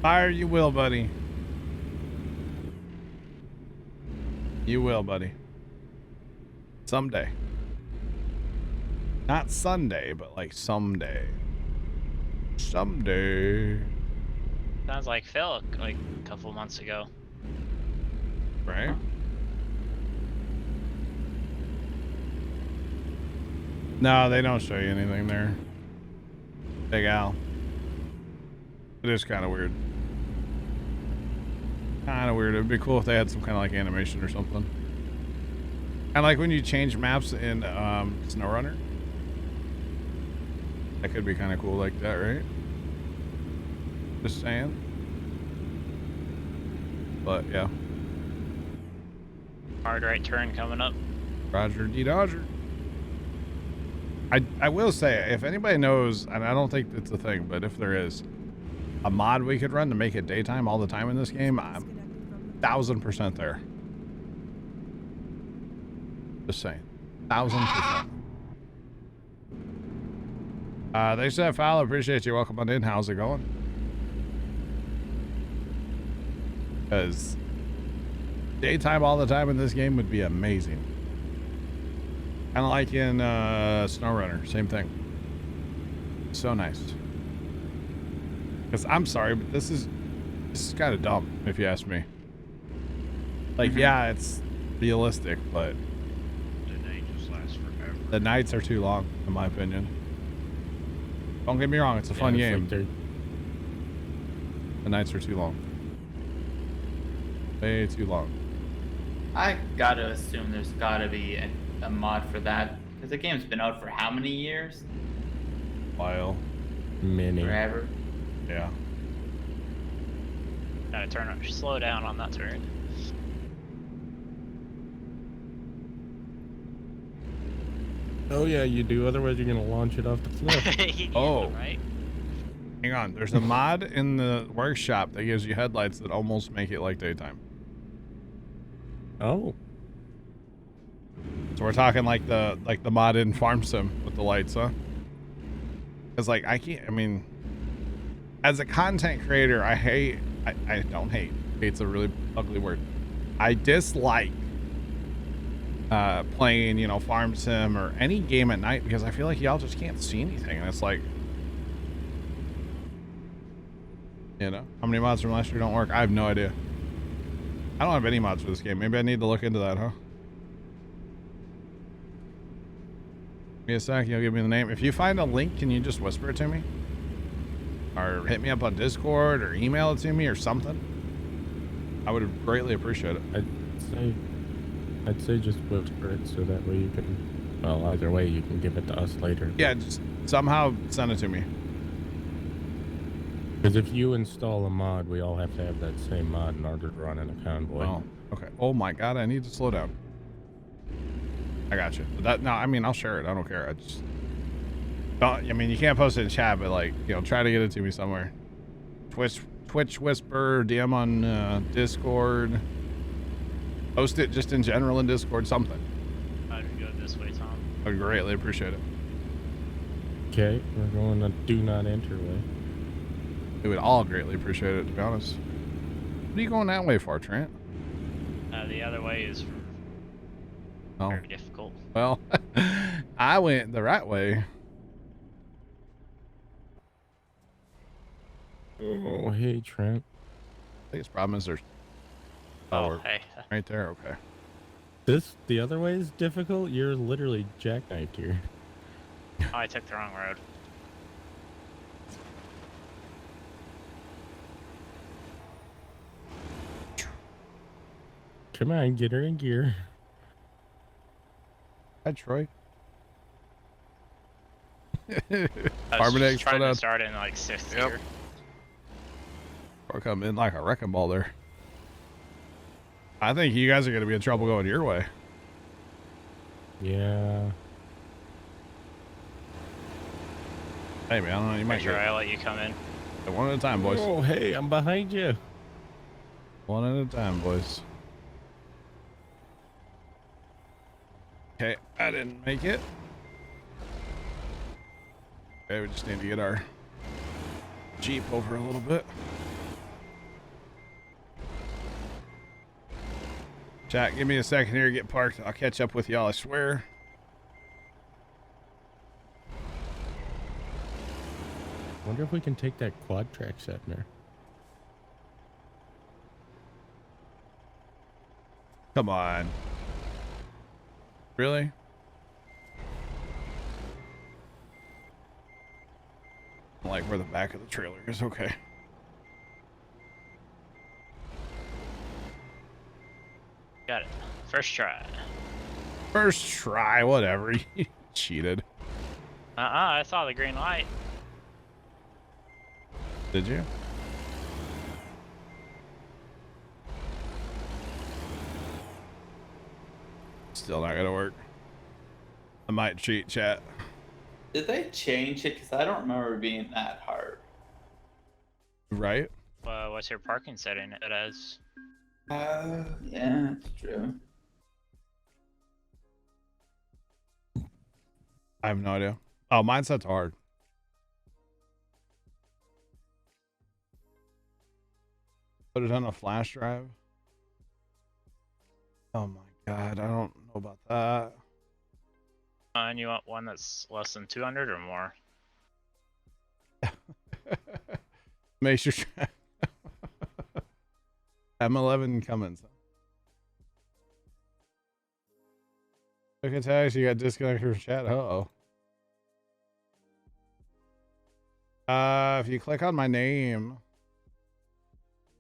A: Fire, you will, buddy. You will, buddy. Someday. Not Sunday, but like someday. Someday.
B: Sounds like Phil like a couple months ago.
A: Right? No, they don't show you anything there. Big Al. It is kind of weird. Kind of weird. It would be cool if they had some kind of like animation or something. And like when you change maps in SnowRunner. That could be kind of cool like that, right? Just saying. But yeah.
B: Hard right turn coming up.
A: Roger D. Dodger. I will say, if anybody knows, and I don't think it's a thing, but if there is a mod we could run to make it daytime all the time in this game, I'm 1000% there. Just saying. 1000%. They said, Foul, appreciate you. Welcome on in. How's it going? Because daytime all the time in this game would be amazing. Kind of like in SnowRunner, same thing. So nice. Because I'm sorry, but this is kind of dumb, if you ask me. Like, yeah, it's realistic, but
D: The night just lasts forever.
A: the nights are too long, in my opinion. Don't get me wrong, it's a fun
E: Yeah, it's
A: game.
E: like
A: The nights are too long. Way too long.
H: I gotta assume there's gotta be a mod for that because the game's been out for how many years?
A: While.
E: mini.
H: Forever.
A: Yeah.
B: Gotta slow down on that turn.
E: Oh yeah, you do. Otherwise, you're gonna launch it off the cliff.
B: Yeah,
A: Oh.
B: right.
A: Hang on, there's a mod in the workshop that gives you headlights that almost make it like daytime.
E: Oh.
A: So we're talking like the mod in Farm Sim with the lights, huh? Because like I mean, as a content creator, I don't hate. Hate's a really ugly word. I dislike playing, you know, Farm Sim or any game at night because I feel like y'all just can't see anything, and it's like, you know, how many mods from last year don't work? I have no idea. I don't have any mods for this game. Maybe I need to look into that, huh? Give me a sec, you'll give me the name. If you find a link, can you just whisper it to me? Or hit me up on Discord or email it to me or something? I would greatly appreciate it.
E: I'd say just whisper it so that way you can, well, either way you can give it to us later.
A: Yeah, just somehow send it to me.
E: Because if you install a mod, we all have to have that same mod in order to run in a convoy.
A: Oh, okay. Oh my god, I need to slow down. I got you. But no, I mean, I'll share it. I don't care. I just don't, I mean, you can't post it in chat, but like, you know, try to get it to me somewhere. Twitch Whisper, DM on Discord. Post it just in general in Discord, something.
B: I'd go this way, Tom.
A: I would greatly appreciate it.
E: Okay, we're going to do not enter way.
A: We would all greatly appreciate it, to be honest. What are you going that way for, Trent?
B: The other way is
A: Oh,
B: very difficult.
A: well, I went the right way.
E: Oh, hey, Trent.
A: Biggest problem is there's
B: Oh, hey.
A: right there. Okay.
E: The other way is difficult? You're literally jackknifed here.
B: Oh, I took the wrong road.
E: Come on, get her in gear.
A: Hi, Troy.
B: I was
A: Carbon
B: just
A: X,
B: trying
A: put
B: to
A: out.
B: start in like 6th
D: Yep.
B: gear.
A: Or come in like a wrecking ball there. I think you guys are going to be in trouble going your way.
E: Yeah.
A: Hey, man, I don't know. You might
B: Make sure
A: get
B: I let you come in.
A: it one at a time, boys.
E: Oh, hey, I'm behind you.
A: One at a time, boys. Okay, I didn't make it. Okay, we just need to get our Jeep over a little bit. Chat, give me a second here to get parked. I'll catch up with y'all, I swear.
E: Wonder if we can take that quad track set in there.
A: Come on. Really? I like where the back of the trailer is. Okay.
B: Got it. First try.
A: First try, whatever. You cheated.
B: I saw the green light.
A: Did you? Still not gonna work. I might cheat, chat.
H: Did they change it? Because I don't remember it being that hard.
A: Right?
B: What's your parking setting it as?
H: Yeah, that's true.
A: I have no idea. Oh, mine's set to hard. Put it on a flash drive. Oh my god, I don't know about that.
B: And you want one that's less than 200 or more?
A: Make sure. M11 Cummins. Look at Tash, you got disconnected from chat. Uh-oh. If you click on my name.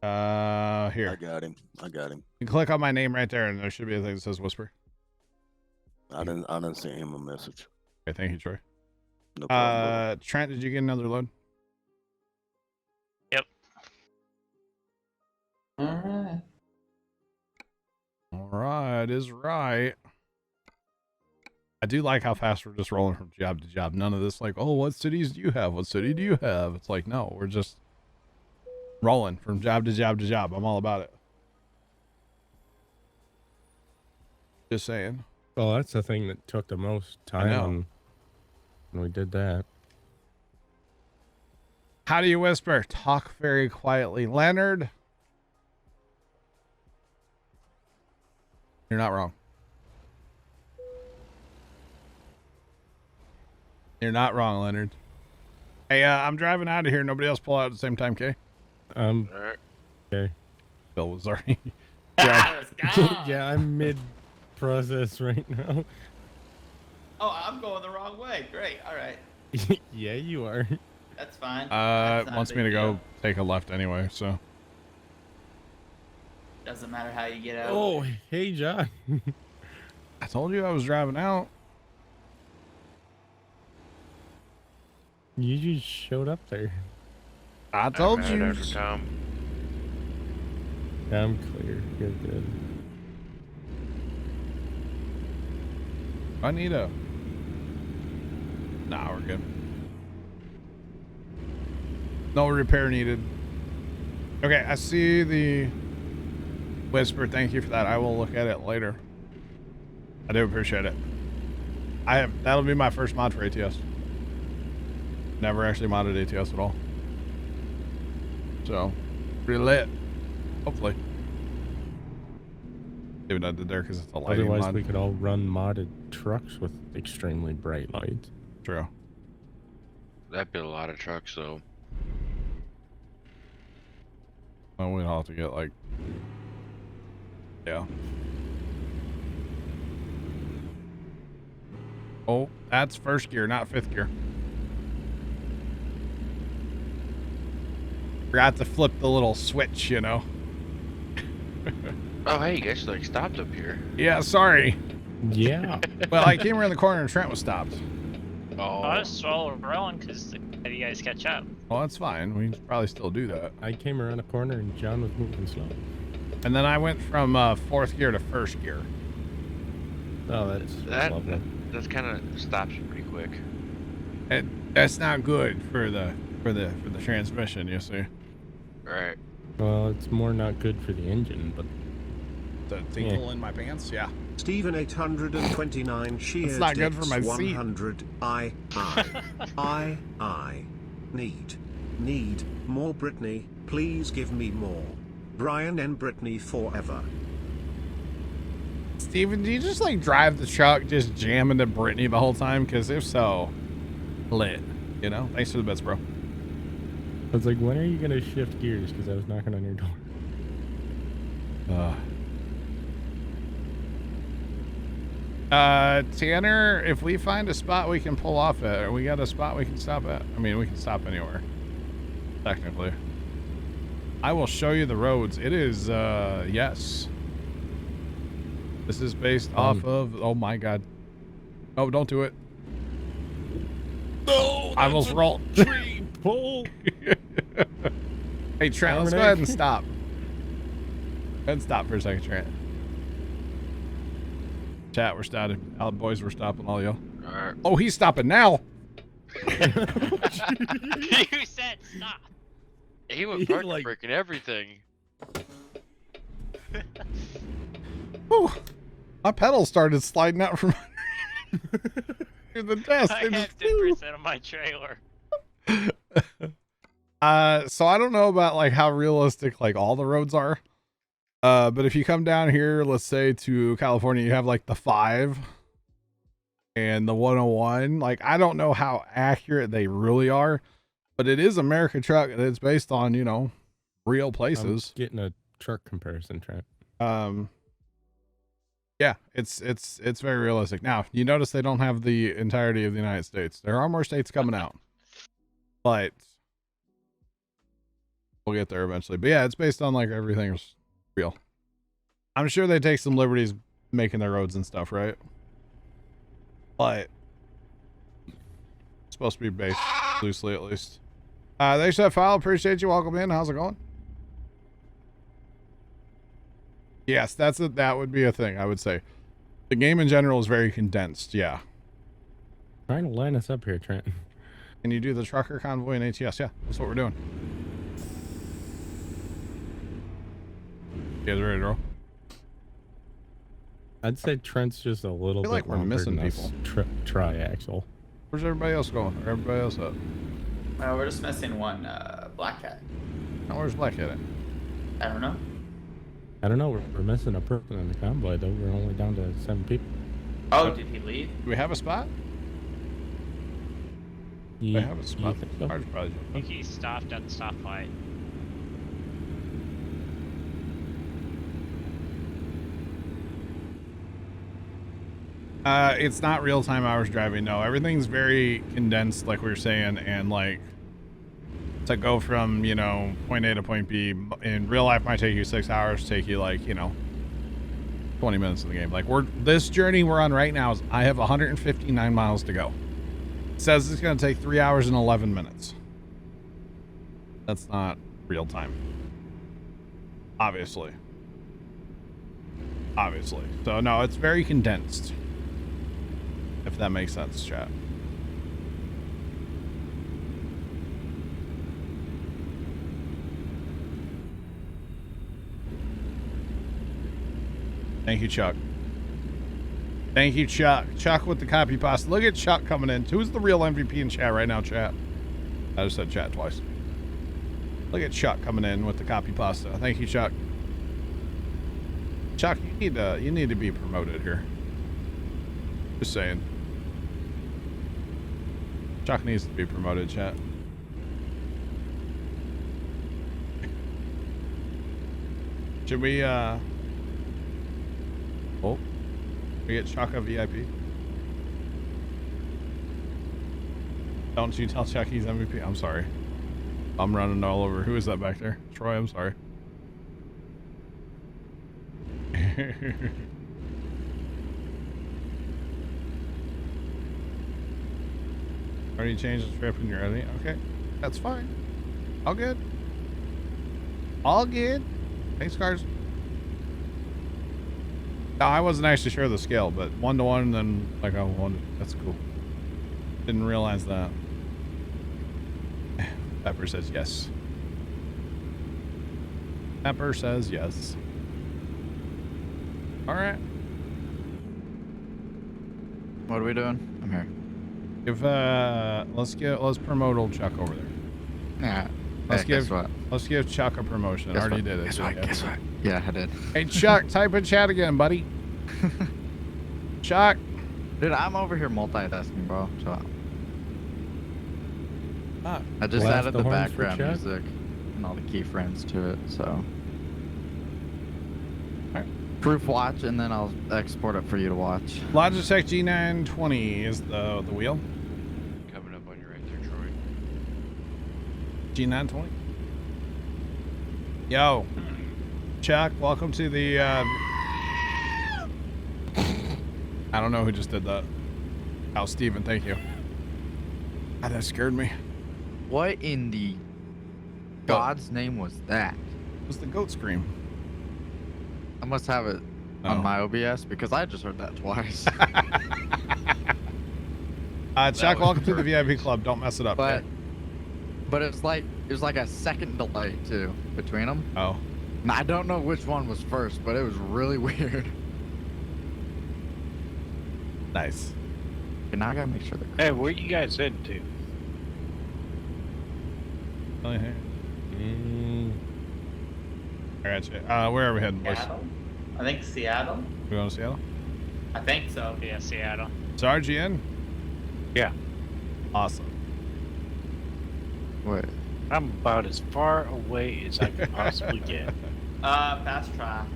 A: Here.
F: I got him.
A: You click on my name right there, and there should be a thing that says whisper.
F: I didn't send him a message.
A: Okay, thank you, Troy.
F: No problem.
A: Trent, did you get another load?
B: Yep.
H: Alright.
A: Alright, is right. I do like how fast we're just rolling from job to job. None of this like, oh, what cities do you have? What city do you have? It's like, no, we're just rolling from job to job to job. I'm all about it. Just saying.
E: Well, that's the thing that took the most time when we did that.
A: How do you whisper? Talk very quietly. Leonard. You're not wrong. You're not wrong, Leonard. Hey, I'm driving out of here. Nobody else pull out at the same time, Kay?
D: Alright.
E: Okay.
A: Bill was already.
E: Yeah, I'm mid-process right now.
H: Oh, I'm going the wrong way. Great. All right.
E: Yeah, you are.
H: That's fine.
A: Wants me to go take a left anyway, so.
H: Doesn't matter how you get out.
E: Oh, hey, John.
A: I told you I was driving out.
E: You just showed up there.
A: I told
D: I'm
A: you.
D: out after Tom.
E: I'm clear. You're good.
A: I need a. Nah, we're good. No repair needed. Okay, I see the whisper. Thank you for that. I will look at it later. I do appreciate it. That'll be my first mod for ATS. Never actually modded ATS at all. So, pretty lit. Hopefully. See what I did there because it's a lighting
E: Otherwise,
A: mod.
E: we could all run modded trucks with extremely bright lights.
A: True.
D: That'd be a lot of trucks, though.
A: Well, we'd have to get like. Yeah. Oh, that's first gear, not fifth gear. Forgot to flip the little switch, you know.
D: Oh, hey, you guys like stopped up here.
A: Yeah, sorry.
E: Yeah.
A: Well, I came around the corner and Trent was stopped.
B: Oh, I was all rolling because you guys catch up.
A: Well, that's fine. We can probably still do that.
E: I came around a corner and John was moving slow.
A: And then I went from fourth gear to first gear.
E: Oh, that's lovely.
D: That's kind of stops you pretty quick.
A: That's not good for the transmission, you see.
D: Right.
E: Well, it's more not good for the engine, but
A: The tinkle in my pants, yeah.
G: Stephen 829 shears.
A: It's not good for my seat.
G: 100. I need more Britney. Please give me more. Brian and Britney forever.
A: Steven, do you just like drive the truck just jamming to Brittany the whole time? Because if so, lit. You know? Thanks for the bits, bro.
E: I was like, when are you going to shift gears? Because I was knocking on your door.
A: Tanner, if we find a spot we can pull off at, or we got a spot we can stop at. I mean, we can stop anywhere. Technically. I will show you the roads. It is, yes. This is based off of, oh my god. Oh, don't do it. No, I almost rolled.
E: Tree pull.
A: Hey, Trent, let's go ahead and stop. Go ahead and stop for a second, Trent. Chat, we're stopping. All the boys, we're stopping all y'all.
D: Alright.
A: Oh, he's stopping now.
B: You said stop.
D: He went
E: He,
D: park
E: like-
D: breaking everything.
A: Whew. My pedals started sliding out from the desk.
B: I
A: They
B: have
A: just flew.
B: 10% of my trailer.
A: So I don't know about like how realistic like all the roads are. But if you come down here, let's say to California, you have like the 5 and the 101. Like, I don't know how accurate they really are, but it is America truck. It's based on, you know, real places.
E: I'm getting a truck comparison, Trent.
A: Yeah, it's very realistic. Now, you notice they don't have the entirety of the United States. There are more states coming out, but we'll get there eventually. But yeah, it's based on like everything's real. I'm sure they take some liberties making their roads and stuff, right? But it's supposed to be based loosely, at least. Thanks for that file. Appreciate you. Welcome in. How's it going? Yes, that would be a thing, I would say. The game in general is very condensed, yeah.
E: Trying to line us up here, Trent.
A: Can you do the trucker convoy in ATS? Yeah, that's what we're doing. You guys ready to roll?
E: I'd say Trent's just a little
A: I
E: bit
A: feel like we're
E: longer
A: missing
E: than us triaxle.
A: Where's everybody else going? Where's everybody else at?
H: We're just missing one black cat.
A: Oh, where's Black at?
H: I don't know.
E: I don't know. We're missing a person in the convoy, though. We're only down to 7 people.
H: Oh, did he leave?
A: Do we have a spot?
E: You,
A: They have a spot.
E: think so?
A: Car's probably
B: I think he stopped at the stoplight.
A: It's not real-time hours driving. No, everything's very condensed, like we were saying, and like to go from, you know, point A to point B in real life might take you 6 hours, take you like, you know, 20 minutes in the game. Like this journey we're on right now is I have 159 miles to go. It says it's going to take 3 hours and 11 minutes. That's not real time. Obviously. So no, it's very condensed. If that makes sense, chat. Thank you, Chuck. Thank you, Chuck. Chuck with the copy pasta. Look at Chuck coming in. Who's the real MVP in chat right now, chat? I just said chat twice. Look at Chuck coming in with the copy pasta. Thank you, Chuck. Chuck, you need to be promoted here. Just saying. Chuck needs to be promoted, chat. Should we, oh. We get Chuck a VIP? Don't you tell Chuck he's MVP? I'm sorry. I'm running all over. Who is that back there? Troy, I'm sorry. Already changed the trip and you're ready? Okay, that's fine. All good. All good. Thanks, cars. No, I wasn't actually sure of the scale, but 1 to 1, then like a 1. That's cool. Didn't realize that. Pepper says yes. Pepper says yes. All right.
I: What are we doing? I'm here.
A: Let's promote old Chuck over there.
I: Yeah.
A: Let's
I: guess what?
A: Let's give Chuck a promotion.
I: Guess
A: Already
I: what?
A: did it.
I: Guess
A: didn't
I: what?
A: you?
I: Guess what? Yeah, I did.
A: Hey Chuck, type in chat again, buddy. Chuck.
I: Dude, I'm over here multitasking, bro. So I just
E: Blast
I: added
E: the
I: the
E: horns for
I: background
E: Chuck.
I: music and all the keyframes to it, so.
A: Alright.
I: Proof watch, and then I'll export it for you to watch.
A: Logitech G920 is the wheel.
D: Coming up on you right there, Troy.
A: G920. Yo, Chuck, welcome to the. I don't know who just did that. Oh, Steven, thank you. God, that scared me.
I: What in the God's name was that?
A: It was the goat scream.
I: I must have it
A: Oh.
I: on my OBS because I just heard that twice.
A: Chuck,
D: was
A: welcome to the
D: perfect.
A: VIP club. Don't mess it up.
I: But
A: okay?
I: it was like a second delay too between them.
A: Oh.
I: And I don't know which one was first, but it was really weird.
A: Nice.
I: And now I gotta make sure that.
J: Hey, where you guys heading to?
A: All right, where are we heading, boys?
H: Seattle? I think Seattle.
A: We going to Seattle?
H: I think so.
B: Yeah, Seattle.
A: Sarge, you in?
J: Yeah.
A: Awesome.
I: Wait.
J: I'm about as far away as I can possibly get.
H: Fast tracks.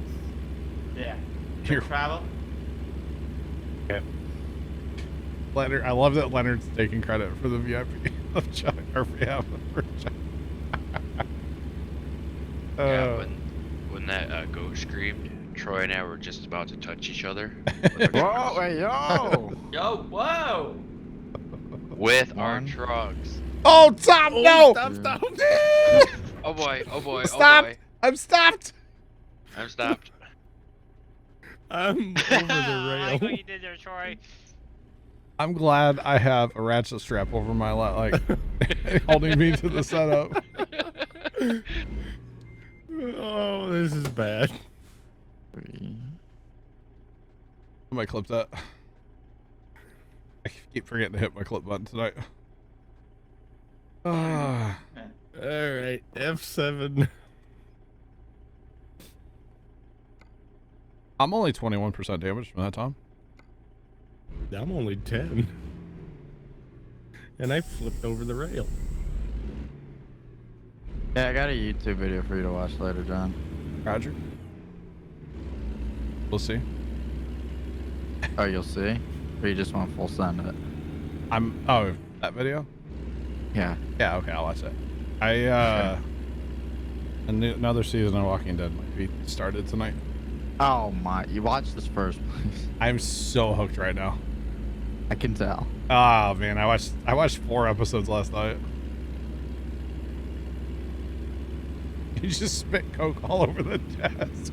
H: Yeah.
A: Here.
H: Travel.
J: Okay.
A: Leonard, I love that Leonard's taking credit for the VIP of Chuck, or yeah, for Chuck.
D: Yeah, when that goat screamed, Troy and I were just about to touch each other.
I: Whoa, wait, yo!
H: Yo, whoa!
D: With our
I: One.
D: trucks.
A: Oh, Tom, no!
E: Stop.
D: Oh boy, oh boy,
A: Stop!
D: oh boy.
A: I'm stopped!
D: I'm stopped.
E: I'm over
B: I
E: the
B: like what
E: rail.
B: you did there, Troy.
A: I'm glad I have a ratchet strap over my like holding me to the setup.
E: Oh, this is bad.
I: Three.
A: I might clip that. I keep forgetting to hit my clip button tonight. Ah.
E: All right, F7.
A: I'm only 21% damage from that, Tom.
E: I'm only 10. And I flipped over the rail.
I: Yeah, I got a YouTube video for you to watch later, John.
A: Roger. We'll see.
I: Oh, you'll see? Or you just want full send it?
A: Oh, that video?
I: Yeah.
A: Yeah, okay, I'll watch that. Another season of Walking Dead might be started tonight.
I: Oh my, you watch this first, please.
A: I'm so hooked right now.
I: I can tell.
A: Oh man, I watched 4 episodes last night. You just spit coke all over the desk.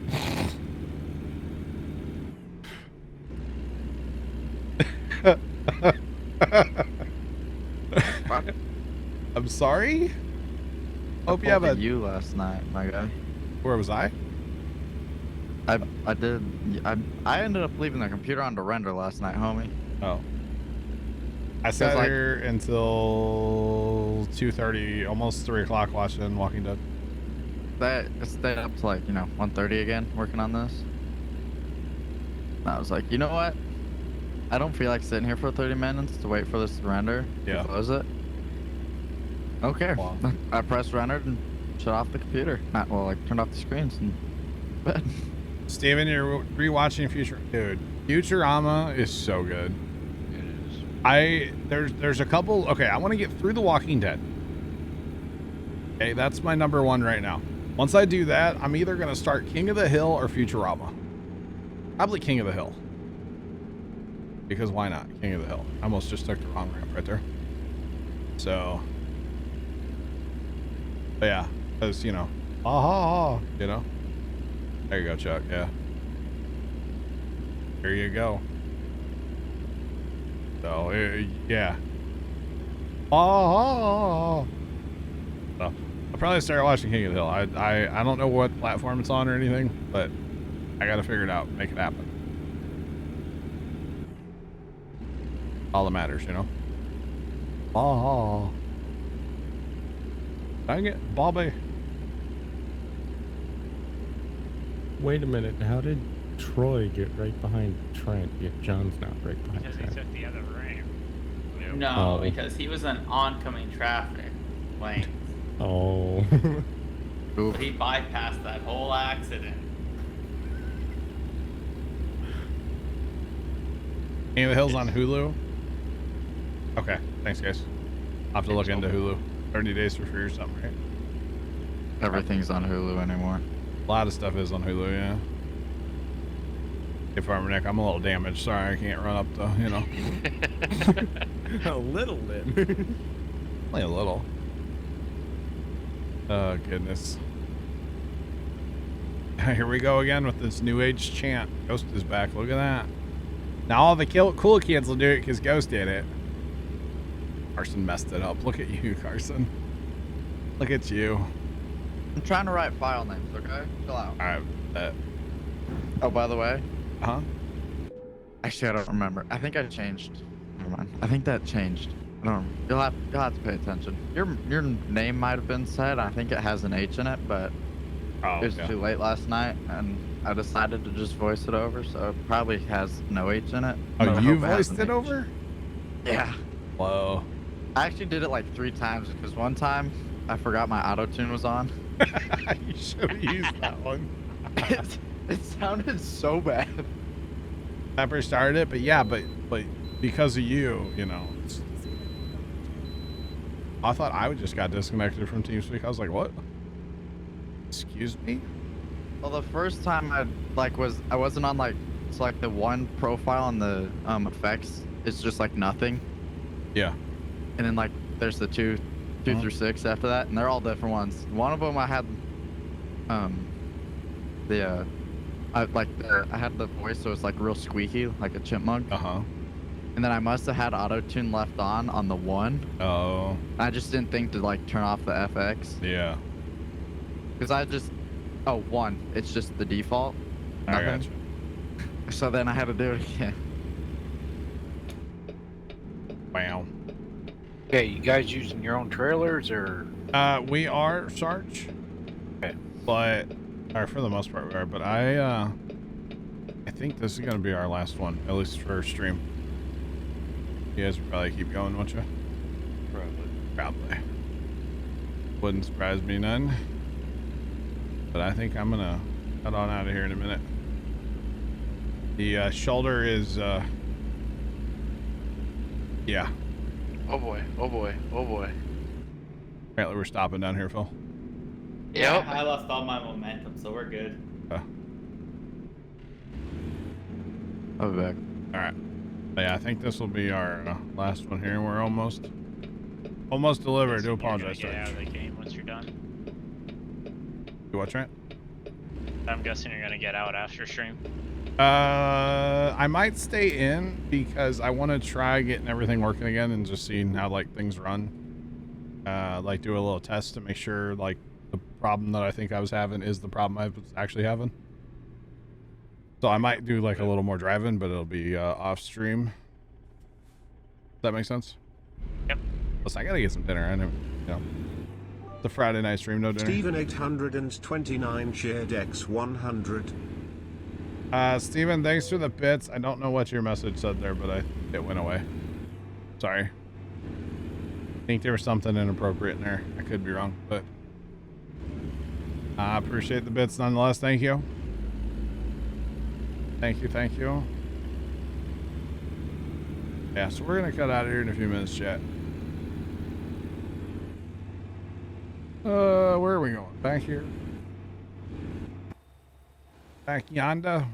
A: I'm sorry? Hope you have a...
I: you last night, my guy.
A: Where was I?
I: I ended up leaving the computer on to render last night, homie.
A: Oh. I sat
I: like-
A: here until 2:30, almost 3 o'clock watching Walking Dead.
I: I stayed up to 1:30 again working on this. And I was like, you know what? I don't feel like sitting here for 30 minutes to wait for this to render.
A: Yeah.
I: Close it. Okay.
A: Wow.
I: I pressed rendered and shut off the computer. Turned off the screens and bed.
A: Steven, you're rewatching Dude, Futurama is so good.
D: It is.
A: There's a couple. Okay, I want to get through The Walking Dead. Okay, that's my number 1 right now. Once I do that, I'm either gonna start King of the Hill or Futurama. Probably King of the Hill. Because why not? King of the Hill. I almost just took the wrong ramp right there. So, but yeah, because you know, you know. There you go, Chuck. Yeah. There you go. So, yeah. So, I'll probably start watching King of the Hill. I don't know what platform it's on or anything, but I gotta figure it out, make it happen. All that matters, you know. Dang it, Bobby.
E: Wait a minute. How did Troy get right behind Trent yet John's not right behind
B: Because he
E: Trent?
B: took the other ramp.
H: No,
E: Oh.
H: because he was in oncoming traffic lane.
E: Oh.
H: So he bypassed that whole accident.
A: King of the Hill's on Hulu. Okay, thanks guys. I'll have to look into Hulu. 30 Days for Free or something, right?
I: Everything's on Hulu anymore.
A: A lot of stuff is on Hulu, yeah. Hey, Farmer Nick, I'm a little damaged. Sorry, I can't run up the, you know.
E: A little bit.
A: Only a little. Oh, goodness. Here we go again with this new age chant. Ghost is back. Look at that. Now all the cool kids will do it because Ghost did it. Carson messed it up. Look at you, Carson. Look at you.
I: I'm trying to write file names, okay? Chill out.
A: All right.
I: Oh, by the way.
A: Huh?
I: Actually, I don't remember. I think I changed. Never mind. I think that changed. I don't. You'll have to pay attention. Your name might have been said. I think it has an H in it, but it was too late last night, and I decided to just voice it over. So it probably has no H in it.
A: Oh, you voiced it over?
I: Yeah.
A: Whoa.
I: I actually did it like 3 times because one time I forgot my auto tune was on.
A: You should have used that one.
I: It sounded so bad.
A: Pepper started it, but yeah, but because of you, you know. I thought I just got disconnected from TeamSpeak. I was like, what? Excuse me?
I: Well, the first time I wasn't on like, it's like the one profile on the effects. It's just like nothing.
A: Yeah.
I: And then like there's the two through 6 after that, and they're all different ones. One of them I had I had the voice, so it's like real squeaky, like a chipmunk. And then I must have had auto tune left on the one.
A: Oh.
I: I just didn't think to like turn off the FX.
A: Yeah.
I: Because one. It's just the default.
A: I got you.
I: So then I had to do it again.
A: Wow.
J: Okay, you guys using your own trailers or?
A: We are, Sarge.
J: Okay.
A: But, or for the most part we are, but I think this is gonna be our last one, at least for stream. You guys will probably keep going, won't you? Probably. Wouldn't surprise me none. But I think I'm gonna head on out of here in a minute. The shoulder is yeah.
J: Oh boy, oh boy, oh boy.
A: Apparently we're stopping down here, Phil.
H: Yeah, I lost all my momentum, so we're good.
I: I'll be back.
A: Alright. Yeah, I think this will be our last one here. We're almost delivered. I do apologize,
B: Get out
A: Sarge.
B: of the game once you're done.
A: You what, Trent?
B: I'm guessing you're gonna get out after stream.
A: I might stay in because I want to try getting everything working again and just seeing how like things run. Like do a little test to make sure like the problem that I think I was having is the problem I was actually having. So I might do like a little more driving, but it'll be off stream. Does that make sense?
B: Yep.
A: Listen, I gotta get some dinner. I know, you know, the Friday night stream, no dinner.
G: Steven 829 shared X100.
A: Steven, thanks for the bits. I don't know what your message said there, but it went away. Sorry. I think there was something inappropriate in there. I could be wrong, but I appreciate the bits nonetheless. Thank you. Thank you, thank you. Yeah, so we're gonna cut out of here in a few minutes, chat. Where are we going? Back here? Back yonder?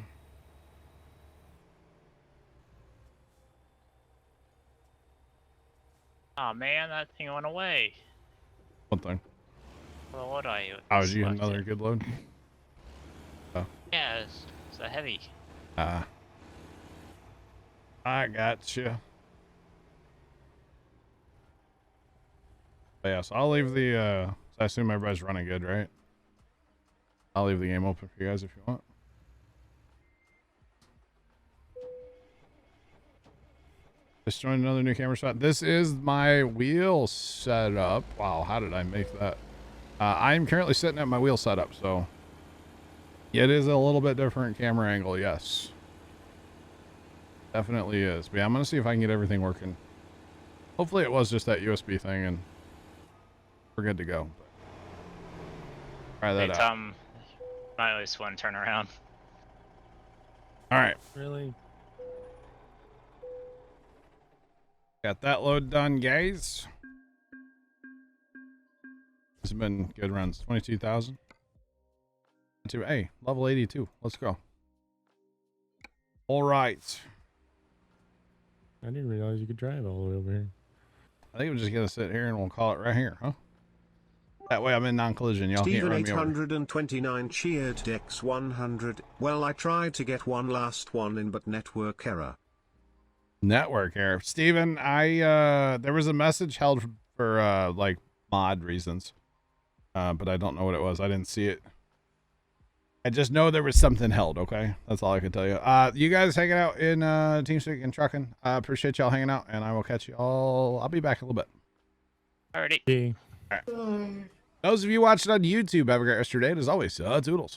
B: Oh man, that thing went away.
A: One thing.
B: Well, what I?
A: Oh, did you get another good load? Oh.
B: Yeah, it's a heavy.
A: I got you. But yeah, so I'll leave the, so I assume everybody's running good, right? I'll leave the game open for you guys if you want. Just joined another new camera shot. This is my wheel setup. Wow, how did I make that? I'm currently sitting at my wheel setup, so it is a little bit different camera angle, yes. Definitely is. But yeah, I'm going to see if I can get everything working. Hopefully it was just that USB thing and we're good to go. Try that out.
B: My at least one turn around.
A: All right.
E: Really?
A: Got that load done, guys. It's been good runs. 22,000. Hey, level 82. Let's go. All right.
E: I didn't realize you could drive all the way over here.
A: I think we're just gonna sit here and we'll call it right here, huh? That way I'm in non-collision. Y'all can't
G: Steven
A: run me over.
G: 829 cheered Dex 100. Well, I tried to get one last one in, but network error.
A: Network error. Steven, there was a message held for like mod reasons. But I don't know what it was. I didn't see it. I just know there was something held, okay? That's all I can tell you. You guys hanging out in TeamSpeak and trucking. I appreciate y'all hanging out, and I will catch you all. I'll be back in a little bit.
B: Alrighty.
E: Yeah.
A: All right. Those of you watching on YouTube, have a great rest of your day. And as always, toodles.